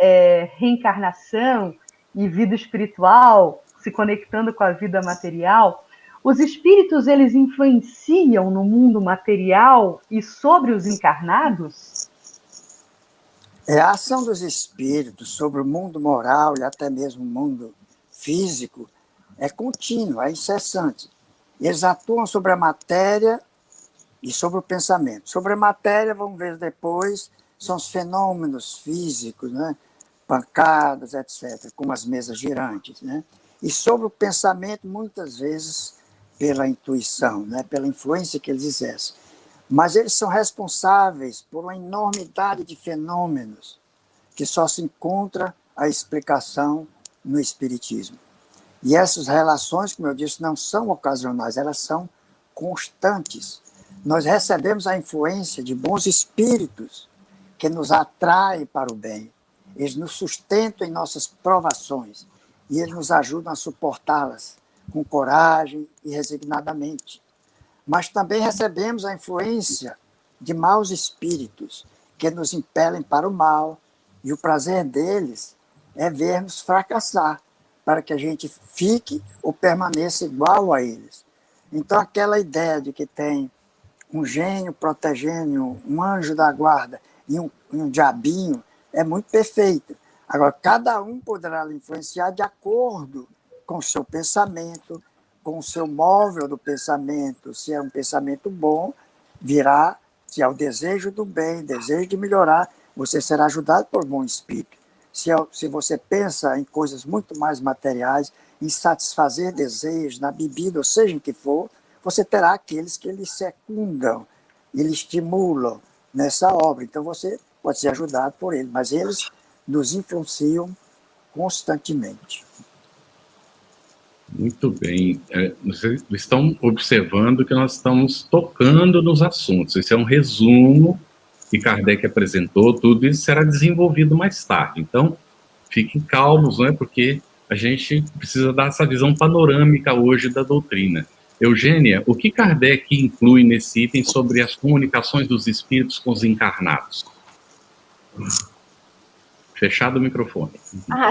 reencarnação e vida espiritual, se conectando com a vida material, os espíritos, eles influenciam no mundo material e sobre os encarnados? A ação dos espíritos sobre o mundo moral e até mesmo o mundo físico é contínua, é incessante. Eles atuam sobre a matéria e sobre o pensamento. Sobre a matéria, vamos ver depois, são os fenômenos físicos, né? Pancadas, etc., como as mesas girantes. Né? E sobre o pensamento, muitas vezes, pela intuição, né? Pela influência que eles exercem. Mas eles são responsáveis por uma enormidade de fenômenos que só se encontra a explicação no Espiritismo. E essas relações, como eu disse, não são ocasionais, elas são constantes. Nós recebemos a influência de bons espíritos que nos atraem para o bem. Eles nos sustentam em nossas provações e eles nos ajudam a suportá-las com coragem e resignadamente. Mas também recebemos a influência de maus espíritos que nos impelem para o mal, e o prazer deles é ver-nos fracassar, para que a gente fique ou permaneça igual a eles. Então, aquela ideia de que tem um gênio protegendo, um anjo da guarda e um diabinho é muito perfeita. Agora, cada um poderá lhe influenciar de acordo com o seu pensamento, com o seu móvel do pensamento. Se é um pensamento bom, virá, se é o desejo do bem, desejo de melhorar, você será ajudado por bom espírito. Se você pensa em coisas muito mais materiais, em satisfazer desejos, na bebida, ou seja em que for, você terá aqueles que lhe secundam e lhe estimulam nessa obra. Então você pode ser ajudado por eles, mas eles nos influenciam constantemente. Muito bem. Vocês estão observando que nós estamos tocando nos assuntos. Esse é um resumo que Kardec apresentou, tudo isso será desenvolvido mais tarde. Então, fiquem calmos, não é? Porque a gente precisa dar essa visão panorâmica hoje da doutrina. Eugênia, o que Kardec inclui nesse item sobre as comunicações dos espíritos com os encarnados? Fechado o microfone.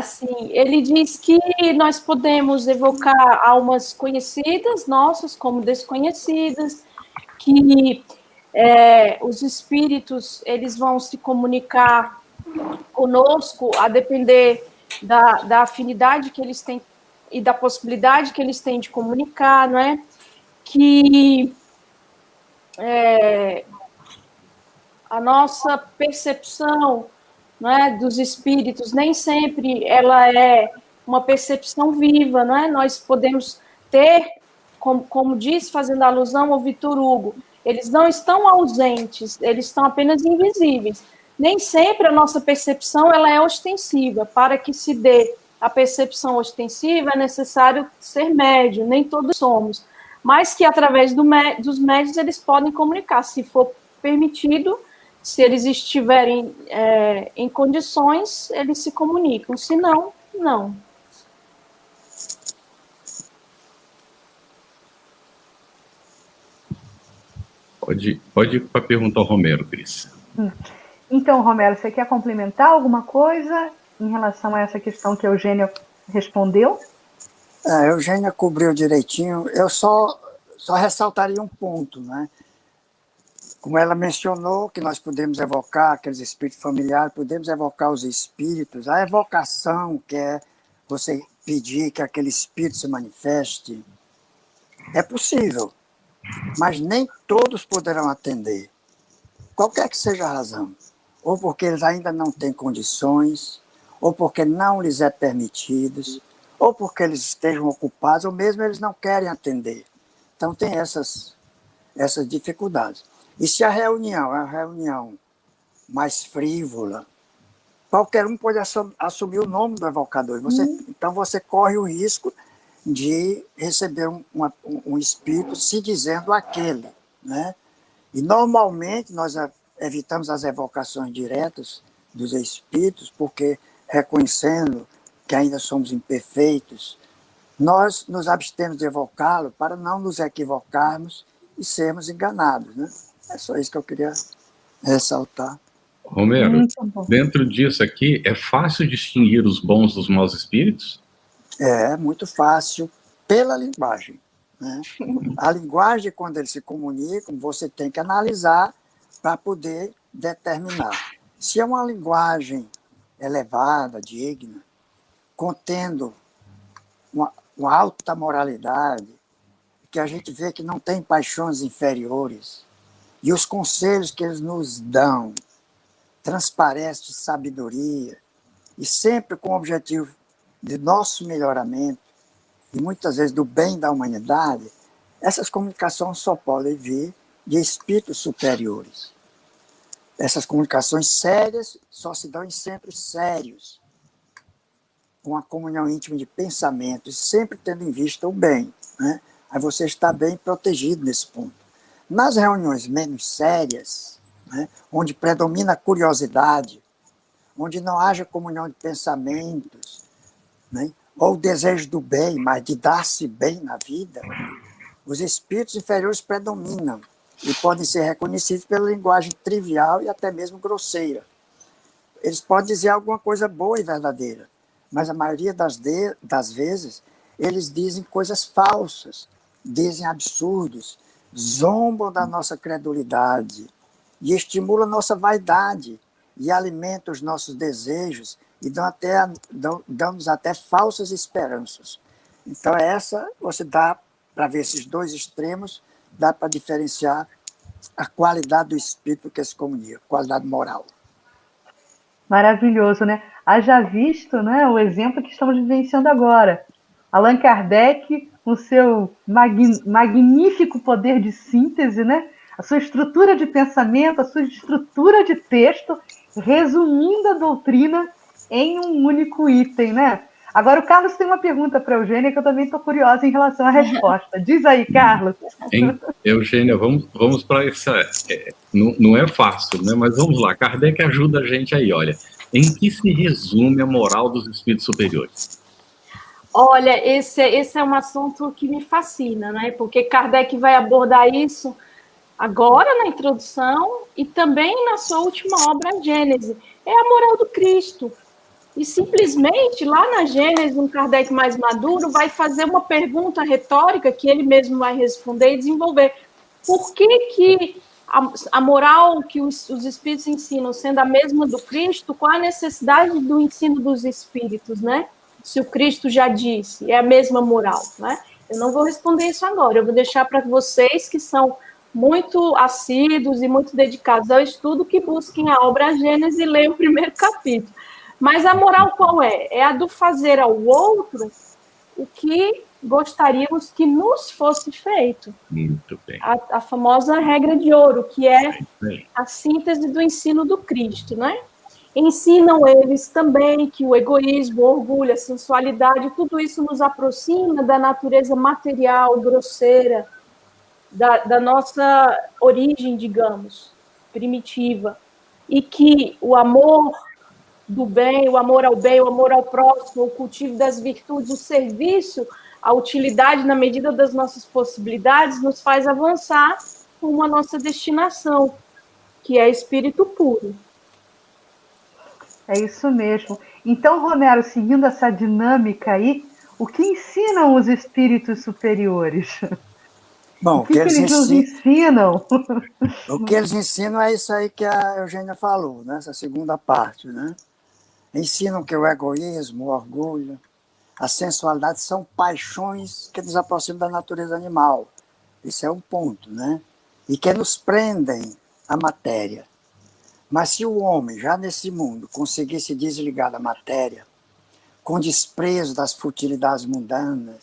Sim. Ele diz que nós podemos evocar almas conhecidas nossas como desconhecidas, que os espíritos eles vão se comunicar conosco a depender da afinidade que eles têm e da possibilidade que eles têm de comunicar, não é? Que a nossa percepção, não é, dos espíritos nem sempre ela é uma percepção viva, não é? Nós podemos ter, como diz, fazendo alusão ao Vitor Hugo, eles não estão ausentes, eles estão apenas invisíveis. Nem sempre a nossa percepção ela é ostensiva. Para que se dê a percepção ostensiva, é necessário ser médio, nem todos somos. Mas que através dos médios eles podem comunicar, se for permitido, se eles estiverem em condições, eles se comunicam. Se não, não. Pode ir para perguntar ao Romero, Cris. Então, Romero, você quer complementar alguma coisa em relação a essa questão que a Eugênia respondeu? A Eugênia cobriu direitinho. Eu só ressaltaria um ponto, né? Como ela mencionou, que nós podemos evocar aqueles espíritos familiares, podemos evocar os espíritos. A evocação, que é você pedir que aquele espírito se manifeste, é possível, mas nem todos poderão atender. Qualquer que seja a razão. Ou porque eles ainda não têm condições, ou porque não lhes é permitido, ou porque eles estejam ocupados, ou mesmo eles não querem atender. Então tem essas essas dificuldades. E se a reunião é uma reunião mais frívola, qualquer um pode assumir o nome do evocador. Então você corre o risco de receber um espírito se dizendo aquele, né? E normalmente nós evitamos as evocações diretas dos espíritos, porque reconhecendo que ainda somos imperfeitos, nós nos abstemos de evocá-lo para não nos equivocarmos e sermos enganados, né? É só isso que eu queria ressaltar. Romero, dentro disso aqui, é fácil distinguir os bons dos maus espíritos? É muito fácil pela linguagem, né? A linguagem, quando eles se comunicam, você tem que analisar para poder determinar. Se é uma linguagem elevada, digna, contendo uma alta moralidade, que a gente vê que não tem paixões inferiores, e os conselhos que eles nos dão transparecem de sabedoria, e sempre com o objetivo de nosso melhoramento, e muitas vezes do bem da humanidade, essas comunicações só podem vir de espíritos superiores. Essas comunicações sérias só se dão em centros sérios, com a comunhão íntima de pensamentos, sempre tendo em vista o bem, né? Aí você está bem protegido nesse ponto. Nas reuniões menos sérias, né, onde predomina a curiosidade, onde não haja comunhão de pensamentos, né, ou o desejo do bem, mas de dar-se bem na vida, os espíritos inferiores predominam e podem ser reconhecidos pela linguagem trivial e até mesmo grosseira. Eles podem dizer alguma coisa boa e verdadeira, mas a maioria das vezes eles dizem coisas falsas, dizem absurdos, zombam da nossa credulidade e estimulam a nossa vaidade e alimentam os nossos desejos e dão-nos até falsas esperanças. Então, você dá para ver esses dois extremos, dá para diferenciar a qualidade do espírito que se comunica, qualidade moral. Maravilhoso, né? Haja visto, né, o exemplo que estamos vivenciando agora. Allan Kardec, com seu magnífico poder de síntese, né? A sua estrutura de pensamento, a sua estrutura de texto, resumindo a doutrina em um único item, né? Agora, o Carlos tem uma pergunta para a Eugênia que eu também estou curiosa em relação à resposta. Diz aí, Carlos. Eugênia, vamos para essa... não é fácil, né? Mas vamos lá. Kardec ajuda a gente aí, olha. Em que se resume a moral dos espíritos superiores? Olha, esse é um assunto que me fascina, né? Porque Kardec vai abordar isso agora na introdução e também na sua última obra, Gênese. É a moral do Cristo. E simplesmente, lá na Gênese, um Kardec mais maduro vai fazer uma pergunta retórica que ele mesmo vai responder e desenvolver. Por que a moral que os espíritos ensinam, sendo a mesma do Cristo, qual a necessidade do ensino dos espíritos, né? Se o Cristo já disse, é a mesma moral, né? Eu não vou responder isso agora, eu vou deixar para vocês que são muito assíduos e muito dedicados ao estudo, que busquem a obra Gênesis e leiam o primeiro capítulo. Mas a moral qual é? É a do fazer ao outro o que gostaríamos que nos fosse feito. Muito bem. A famosa regra de ouro, que é a síntese do ensino do Cristo, né? Ensinam eles também que o egoísmo, o orgulho, a sensualidade, tudo isso nos aproxima da natureza material, grosseira, da nossa origem, digamos, primitiva. E que o amor do bem, o amor ao próximo, o cultivo das virtudes, o serviço, a utilidade na medida das nossas possibilidades, nos faz avançar rumo à nossa destinação, que é espírito puro. É isso mesmo. Então, Romero, seguindo essa dinâmica aí, o que ensinam os espíritos superiores? Bom, o que eles nos ensinam? O que eles ensinam é isso aí que a Eugênia falou, né? Essa segunda parte, né? Ensinam que o egoísmo, o orgulho, a sensualidade são paixões que nos aproximam da natureza animal. Esse é um ponto, né? E que nos prendem à matéria. Mas se o homem, já nesse mundo, conseguir se desligar da matéria, com desprezo das futilidades mundanas,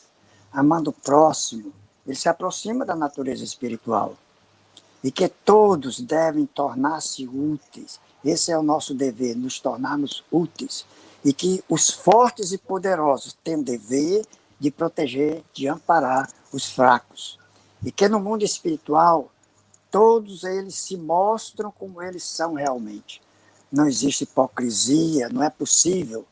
amando o próximo, ele se aproxima da natureza espiritual. e que todos devem tornar-se úteis. Esse é o nosso dever, nos tornarmos úteis. E que os fortes e poderosos têm o dever de proteger, de amparar os fracos. E que no mundo espiritual, todos eles se mostram como eles são realmente. Não existe hipocrisia, não é possível,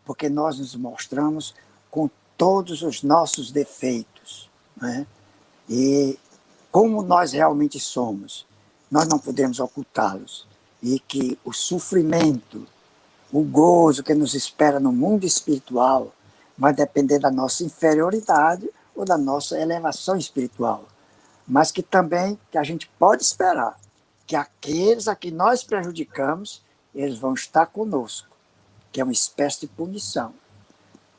porque nós nos mostramos com todos os nossos defeitos, né? E como nós realmente somos, nós não podemos ocultá-los. E que o sofrimento, o gozo que nos espera no mundo espiritual vai depender da nossa inferioridade ou da nossa elevação espiritual. Mas que também que a gente pode esperar que aqueles a que nós prejudicamos, eles vão estar conosco, que é uma espécie de punição.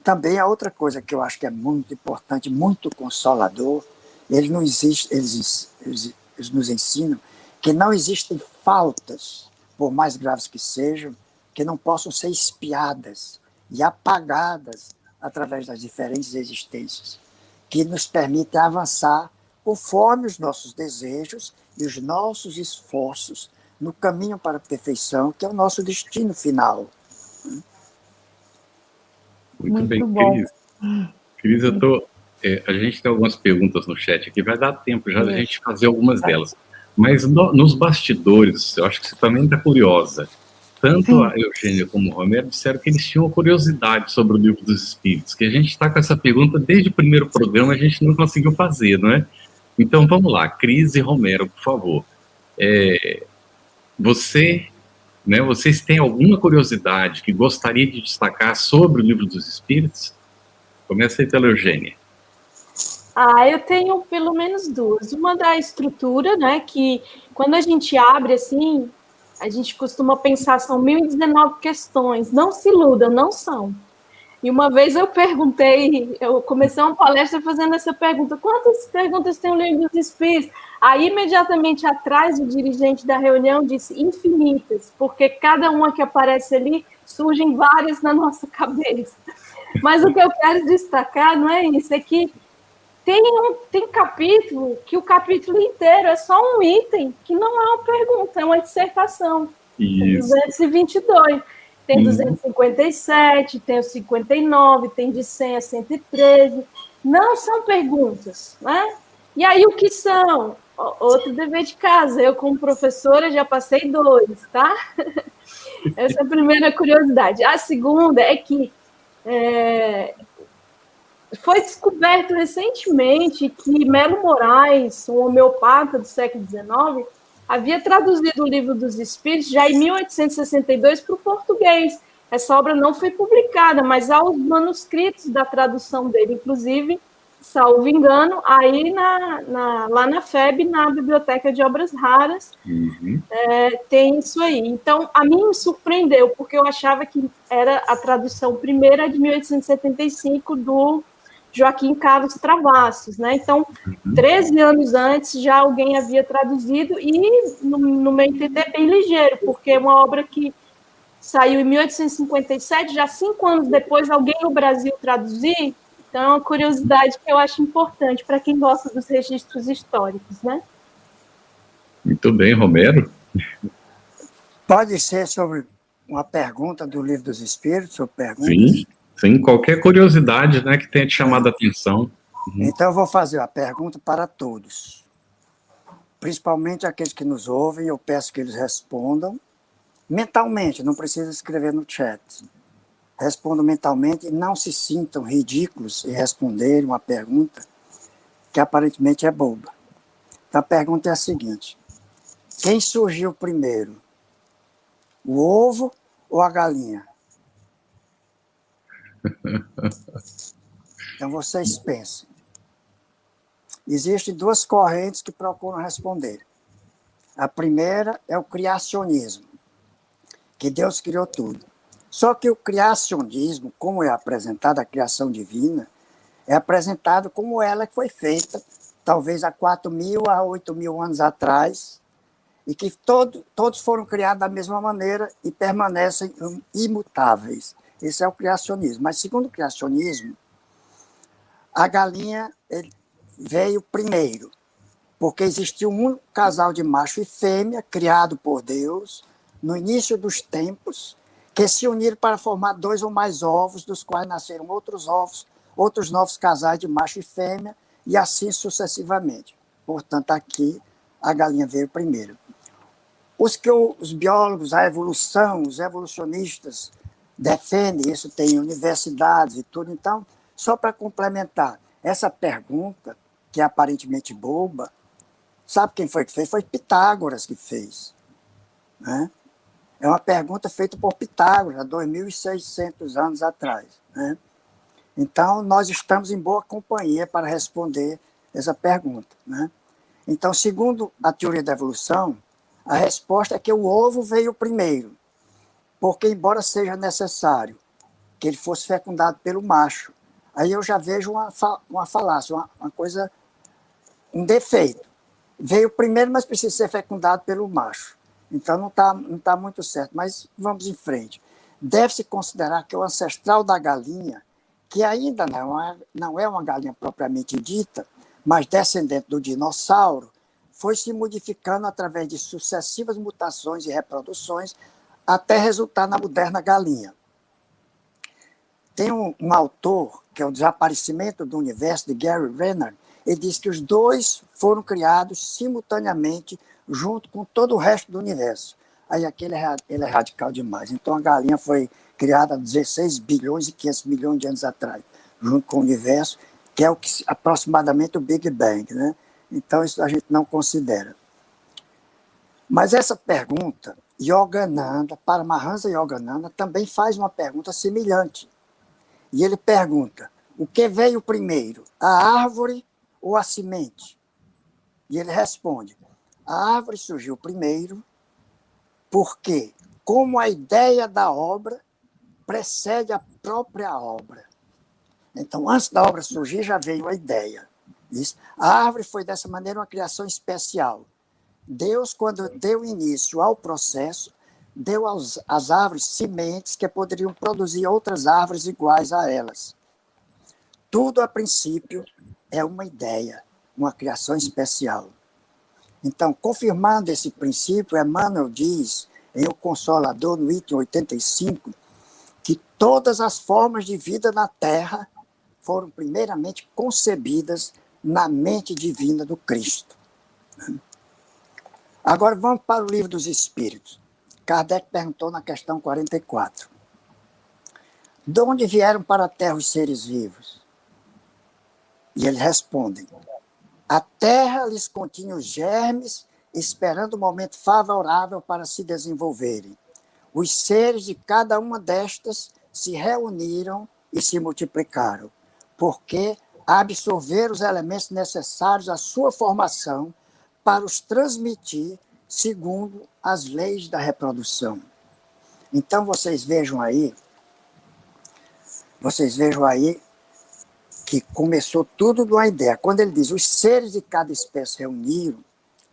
Também a outra coisa que eu acho que é muito importante, muito consolador, eles nos ensinam que não existem faltas, por mais graves que sejam, que não possam ser espiadas e apagadas através das diferentes existências, que nos permitem avançar conforme os nossos desejos e os nossos esforços no caminho para a perfeição, que é o nosso destino final. Muito bem, bom. Cris. Cris, a gente tem algumas perguntas no chat aqui, vai dar tempo já da gente fazer algumas delas. Mas nos bastidores, eu acho que você também está curiosa. Tanto a Eugênia como o Romero disseram que eles tinham curiosidade sobre o Livro dos Espíritos, que a gente está com essa pergunta desde o primeiro programa, a gente não conseguiu fazer, não é? Então, vamos lá, Cris e Romero, por favor. Vocês têm alguma curiosidade que gostaria de destacar sobre o Livro dos Espíritos? Começa aí pela Eugênia. Eu tenho pelo menos duas. Uma da estrutura, né, que quando a gente abre assim, a gente costuma pensar, são 1019 questões. Não se iludam, não são. E uma vez eu comecei uma palestra fazendo essa pergunta: quantas perguntas tem o Livro dos Espíritos? Aí, imediatamente atrás, o dirigente da reunião disse infinitas, porque cada uma que aparece ali, surgem várias na nossa cabeça. Mas o que eu quero destacar não é isso, é que tem capítulo que o capítulo inteiro é só um item, que não é uma pergunta, é uma dissertação. Isso. 222. Tem 257, tem o 59, tem de 100 a 113. Não são perguntas, né? E aí, o que são? Outro dever de casa. Eu, como professora, já passei 2, tá? Essa é a primeira curiosidade. A segunda é que foi descoberto recentemente que Melo Moraes, um homeopata do século XIX, havia traduzido o Livro dos Espíritos já em 1862 para o português. Essa obra não foi publicada, mas há os manuscritos da tradução dele, inclusive, salvo engano, aí lá na FEB, na Biblioteca de Obras Raras, tem isso aí. Então, a mim me surpreendeu, porque eu achava que era a tradução primeira de 1875 do Joaquim Carlos Travassos, né? Então, 13 anos antes já alguém havia traduzido e, no meu entender, é bem ligeiro, porque é uma obra que saiu em 1857, já 5 anos depois alguém no Brasil traduzir. Então, é uma curiosidade que eu acho importante para quem gosta dos registros históricos, né? Muito bem, Romero. Pode ser sobre uma pergunta do Livro dos Espíritos, ou perguntas? Sim, qualquer curiosidade, né, que tenha te chamado a atenção. Então, eu vou fazer a pergunta para todos, principalmente aqueles que nos ouvem. Eu peço que eles respondam mentalmente, não precisa escrever no chat. Respondam mentalmente e não se sintam ridículos em responderem uma pergunta que aparentemente é boba. Então, a pergunta é a seguinte: quem surgiu primeiro, o ovo ou a galinha? Então, vocês pensem. Existem 2 correntes que procuram responder. A primeira é o criacionismo, que Deus criou tudo. Só que o criacionismo, como é apresentado, a criação divina, é apresentado como ela foi feita, talvez há 4.000 a 8.000 anos atrás, e que todos foram criados da mesma maneira e permanecem imutáveis. Esse é o criacionismo. Mas, segundo o criacionismo, a galinha veio primeiro, porque existiu um casal de macho e fêmea, criado por Deus, no início dos tempos, que se uniram para formar 2 ou mais ovos, dos quais nasceram outros ovos, outros novos casais de macho e fêmea, e assim sucessivamente. Portanto, aqui a galinha veio primeiro. Os biólogos, a evolução, os evolucionistas defendem isso, tem universidades e tudo. Então, só para complementar, essa pergunta, que é aparentemente boba, sabe quem foi que fez? Foi Pitágoras que fez. Né? É uma pergunta feita por Pitágoras, há 2.600 anos atrás. Né? Então, nós estamos em boa companhia para responder essa pergunta. Né? Então, segundo a teoria da evolução, a resposta é que o ovo veio primeiro, porque, embora seja necessário que ele fosse fecundado pelo macho, aí eu já vejo uma falácia, uma coisa, um defeito. Veio primeiro, mas precisa ser fecundado pelo macho. Então, não tá muito certo, mas vamos em frente. Deve-se considerar que o ancestral da galinha, que ainda não é uma galinha propriamente dita, mas descendente do dinossauro, foi se modificando através de sucessivas mutações e reproduções até resultar na moderna galinha. Tem um autor, que é o Desaparecimento do Universo, de Gary Renner, ele diz que os dois foram criados simultaneamente junto com todo o resto do universo. Aí aqui ele é radical demais. Então a galinha foi criada há 16 bilhões e 500 milhões de anos atrás, junto com o universo, que é o que aproximadamente o Big Bang, né? Então, isso a gente não considera. Mas essa pergunta, Yogananda, Paramahansa Yogananda, também faz uma pergunta semelhante. E ele pergunta, o que veio primeiro, a árvore ou a semente? E ele responde, a árvore surgiu primeiro porque, como a ideia da obra precede a própria obra. Então, antes da obra surgir, já veio a ideia. Isso. A árvore foi, dessa maneira, uma criação especial. Deus, quando deu início ao processo, deu às árvores sementes que poderiam produzir outras árvores iguais a elas. Tudo, a princípio, é uma ideia, uma criação especial. Então, confirmando esse princípio, Emmanuel diz, em O Consolador, no item 85, que todas as formas de vida na Terra foram primeiramente concebidas na mente divina do Cristo. Agora vamos para o Livro dos Espíritos. Kardec perguntou na questão 44. De onde vieram para a Terra os seres vivos? E eles respondem, a Terra lhes continha os germes, esperando o momento favorável para se desenvolverem. Os seres de cada uma destas se reuniram e se multiplicaram, porque absorver os elementos necessários à sua formação para os transmitir segundo as leis da reprodução. Então, vocês vejam aí que começou tudo de uma ideia. Quando ele diz, os seres de cada espécie reuniram,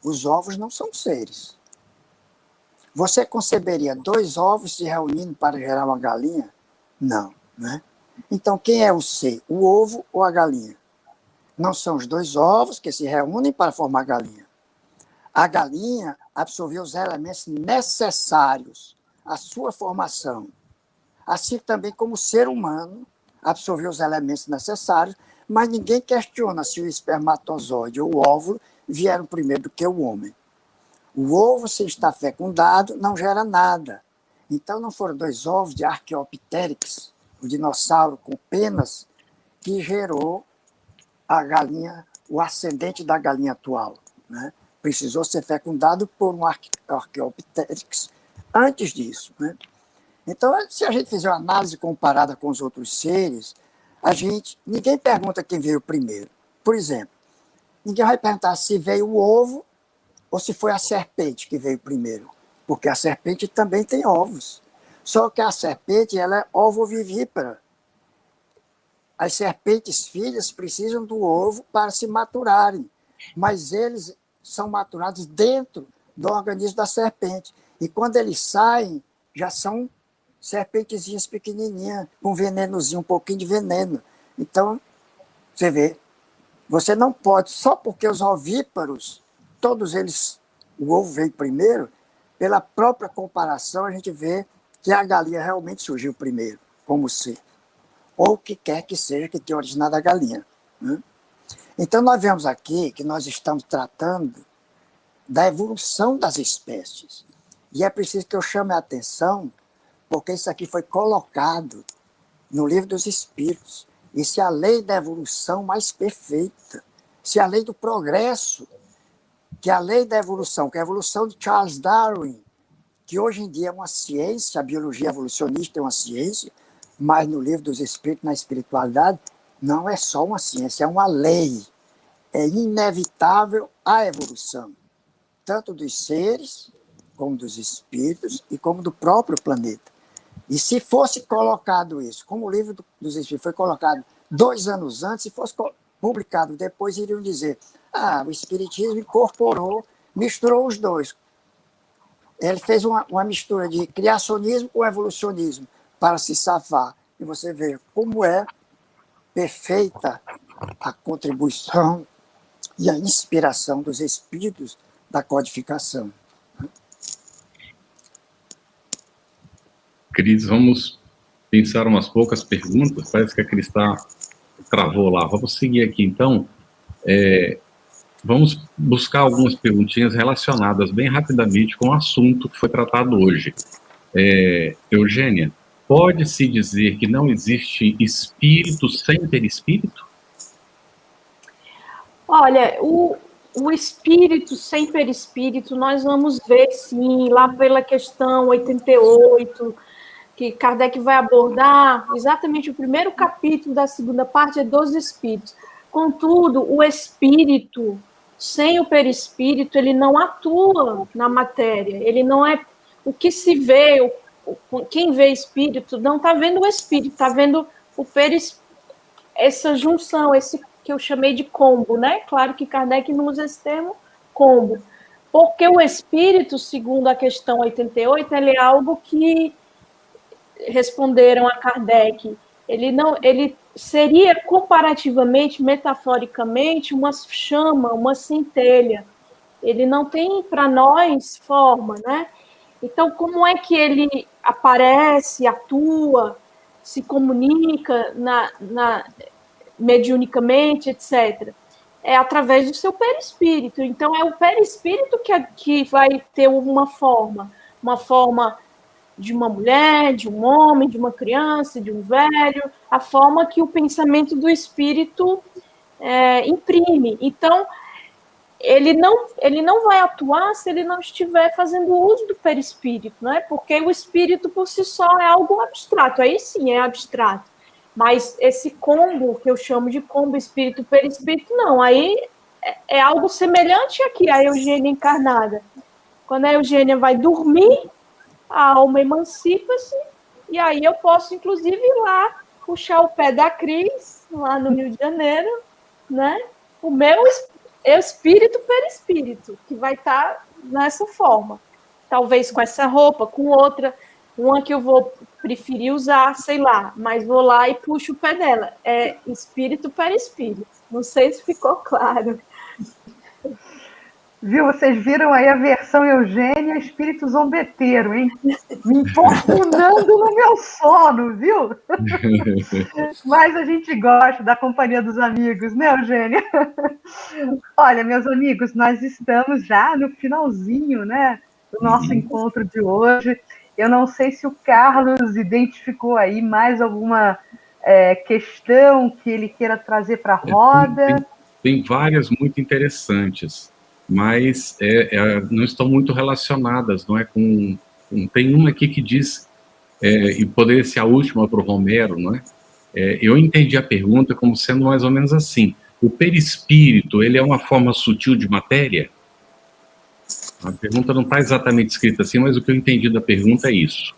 os ovos não são seres. Você conceberia 2 ovos se reunindo para gerar uma galinha? Não, né? Então, quem é o ser? O ovo ou a galinha? Não são os 2 ovos que se reúnem para formar a galinha. A galinha absorveu os elementos necessários à sua formação. Assim também como o ser humano absorveu os elementos necessários, mas ninguém questiona se o espermatozoide ou o óvulo vieram primeiro do que o homem. O ovo, se está fecundado, não gera nada. Então, não foram 2 ovos de Archaeopteryx, o dinossauro com penas, que gerou a galinha, o ascendente da galinha atual. Né? Precisou ser fecundado por um Archaeopteryx antes disso. Né? Então, se a gente fizer uma análise comparada com os outros seres, ninguém pergunta quem veio primeiro. Por exemplo, ninguém vai perguntar se veio o ovo ou se foi a serpente que veio primeiro, porque a serpente também tem ovos. Só que a serpente ela é ovovivípara. As serpentes filhas precisam do ovo para se maturarem, mas eles são maturados dentro do organismo da serpente. E quando eles saem, já são serpentezinhas pequenininhas, com venenozinho, um pouquinho de veneno. Então, você vê, Você não pode, só porque os ovíparos, todos eles, o ovo veio primeiro, pela própria comparação, a gente vê que a galinha realmente surgiu primeiro, como ser. Ou o que quer que seja que tenha originado a galinha. Né? Então, nós vemos aqui que nós estamos tratando da evolução das espécies. E é preciso que eu chame a atenção, porque isso aqui foi colocado no Livro dos Espíritos. Isso é a lei da evolução mais perfeita. Isso é a lei do progresso, que é a lei da evolução, que é a evolução de Charles Darwin, que hoje em dia é uma ciência, a biologia evolucionista é uma ciência, mas no Livro dos Espíritos, na espiritualidade, não é só uma ciência, é uma lei. É inevitável a evolução, tanto dos seres, como dos espíritos, e como do próprio planeta. E se fosse colocado isso, como o Livro dos Espíritos foi colocado 2 anos antes, se fosse publicado depois, iriam dizer, o Espiritismo incorporou, misturou os dois. Ele fez uma mistura de criacionismo com evolucionismo para se safar. E você vê como é perfeita a contribuição e a inspiração dos espíritos da codificação. Cris, vamos pensar umas poucas perguntas. Parece que a Cris travou lá. Vamos seguir aqui, então. Vamos buscar algumas perguntinhas relacionadas bem rapidamente com o assunto que foi tratado hoje. Eugênia, pode-se dizer que não existe espírito sem perispírito? Olha, o espírito sem perispírito, nós vamos ver, sim, lá pela questão 88, que Kardec vai abordar exatamente o primeiro capítulo da segunda parte, é dos espíritos. Contudo, o espírito, sem o perispírito, ele não atua na matéria, ele não é o que se vê, quem vê espírito não está vendo o espírito, está vendo o perispírito, essa junção, esse que eu chamei de combo, né? Claro que Kardec não usa esse termo, combo. Porque o espírito, segundo a questão 88, ele é algo que responderam a Kardec. Ele seria comparativamente, metaforicamente, uma chama, uma centelha. Ele não tem para nós forma, né? Então, como é que ele aparece, atua, se comunica mediunicamente, etc. É através do seu perispírito. Então, é o perispírito que vai ter uma forma de uma mulher, de um homem, de uma criança, de um velho, a forma que o pensamento do espírito imprime. Então, ele não vai atuar se ele não estiver fazendo uso do perispírito, né? Porque o espírito por si só é algo abstrato, aí sim é abstrato. Mas esse combo, que eu chamo de combo espírito-perispírito, não. Aí é algo semelhante aqui à Eugênia encarnada. Quando a Eugênia vai dormir, a alma emancipa-se, e aí eu posso, inclusive, ir lá puxar o pé da Cris, lá no Rio de Janeiro, né? O meu espírito-perispírito, que vai estar nessa forma. Talvez com essa roupa, com outra, uma que eu vou preferir usar, sei lá, mas vou lá e puxo o pé dela. É espírito-perispírito. Não sei se ficou claro. Viu? Vocês viram aí a versão Eugênia, espírito zombeteiro, hein? Me importunando no meu sono, viu? Mas a gente gosta da companhia dos amigos, né, Eugênia? Olha, meus amigos, nós estamos já no finalzinho, né, do nosso encontro de hoje. Eu não sei se o Carlos identificou aí mais alguma questão que ele queira trazer para a roda. Tem várias muito interessantes, mas não estão muito relacionadas, não é? Tem uma aqui que diz, e poderia ser a última para o Romero, não é? Eu entendi a pergunta como sendo mais ou menos assim: o perispírito, ele é uma forma sutil de matéria? A pergunta não está exatamente escrita assim, mas o que eu entendi da pergunta é isso.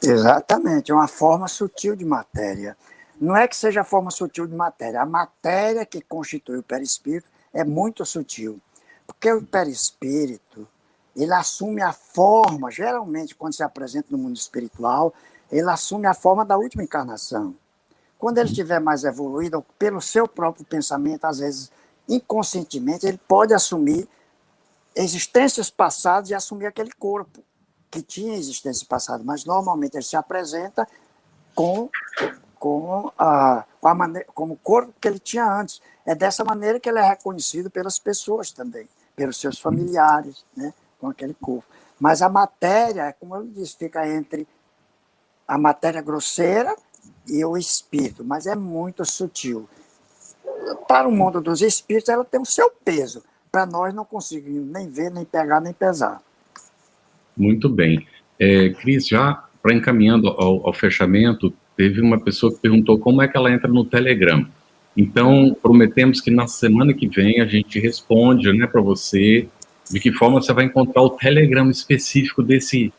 Exatamente, é uma forma sutil de matéria. Não é que seja a forma sutil de matéria, a matéria que constitui o perispírito é muito sutil, porque o perispírito, ele assume a forma, geralmente quando se apresenta no mundo espiritual, ele assume a forma da última encarnação. Quando ele estiver mais evoluído, pelo seu próprio pensamento, às vezes inconscientemente, ele pode assumir existências passadas e assumir aquele corpo que tinha existência passada, mas normalmente ele se apresenta com o corpo que ele tinha antes. É dessa maneira que ele é reconhecido pelas pessoas também, pelos seus familiares, né, com aquele corpo. Mas a matéria, como eu disse, fica entre a matéria grosseira e o espírito, mas é muito sutil. Para o mundo dos espíritos, ela tem o seu peso. Para nós, não conseguimos nem ver, nem pegar, nem pesar. Muito bem. Cris, já para encaminhando ao fechamento, teve uma pessoa que perguntou como é que ela entra no Telegram. Então, prometemos que na semana que vem a gente responde, né, para você de que forma você vai encontrar o Telegram específico desse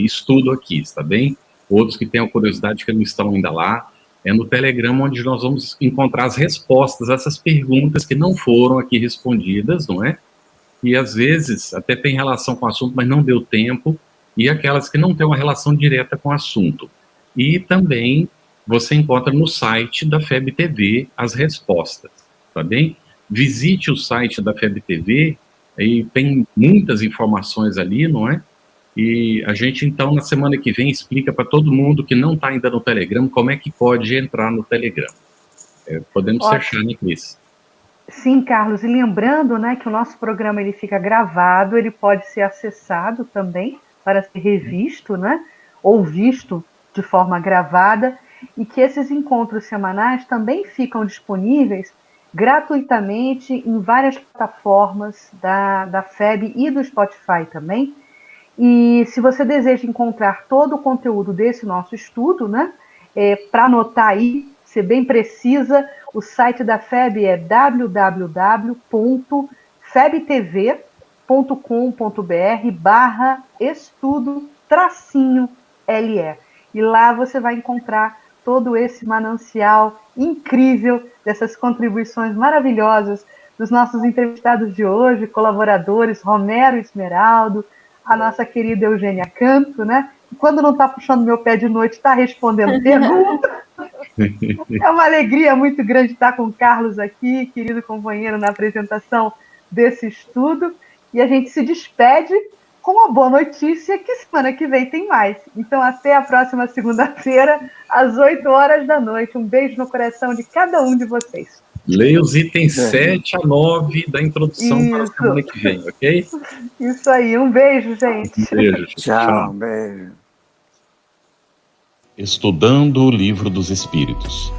estudo aqui, está bem? Outros que tenham curiosidade que não estão ainda lá, é no Telegram onde nós vamos encontrar as respostas a essas perguntas que não foram aqui respondidas, não é? E às vezes até tem relação com o assunto, mas não deu tempo, e aquelas que não têm uma relação direta com o assunto. E também você encontra no site da FEB TV as respostas, tá bem? Visite o site da FEB TV, e tem muitas informações ali, não é? E a gente, então, na semana que vem, explica para todo mundo que não está ainda no Telegram como é que pode entrar no Telegram. Podemos fechar, né, Cris? Sim, Carlos. E lembrando, né, que o nosso programa ele fica gravado, ele pode ser acessado também para ser revisto, né, ou visto de forma gravada, e que esses encontros semanais também ficam disponíveis gratuitamente em várias plataformas da FEB e do Spotify também. E se você deseja encontrar todo o conteúdo desse nosso estudo, né, para anotar aí, ser bem precisa, o site da FEB é www.febtv.com.br/estudo-LE. E lá você vai encontrar todo esse manancial incrível dessas contribuições maravilhosas dos nossos entrevistados de hoje, colaboradores, Romero Esmeraldo, a nossa querida Eugênia Canto, né? E quando não está puxando meu pé de noite, está respondendo perguntas. É uma alegria muito grande estar com o Carlos aqui, querido companheiro, na apresentação desse estudo. E a gente se despede com uma boa notícia, que semana que vem tem mais. Então, até a próxima segunda-feira, às 8 horas da noite. Um beijo no coração de cada um de vocês. Leia os itens 7 a 9 da introdução para a semana que vem, ok? Isso aí, um beijo, gente. Um beijo. Tchau, um beijo. Estudando o Livro dos Espíritos.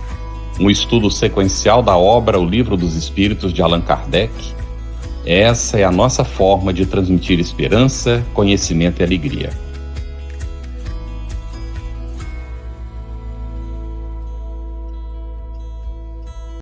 Um estudo sequencial da obra O Livro dos Espíritos de Allan Kardec. Essa é a nossa forma de transmitir esperança, conhecimento e alegria.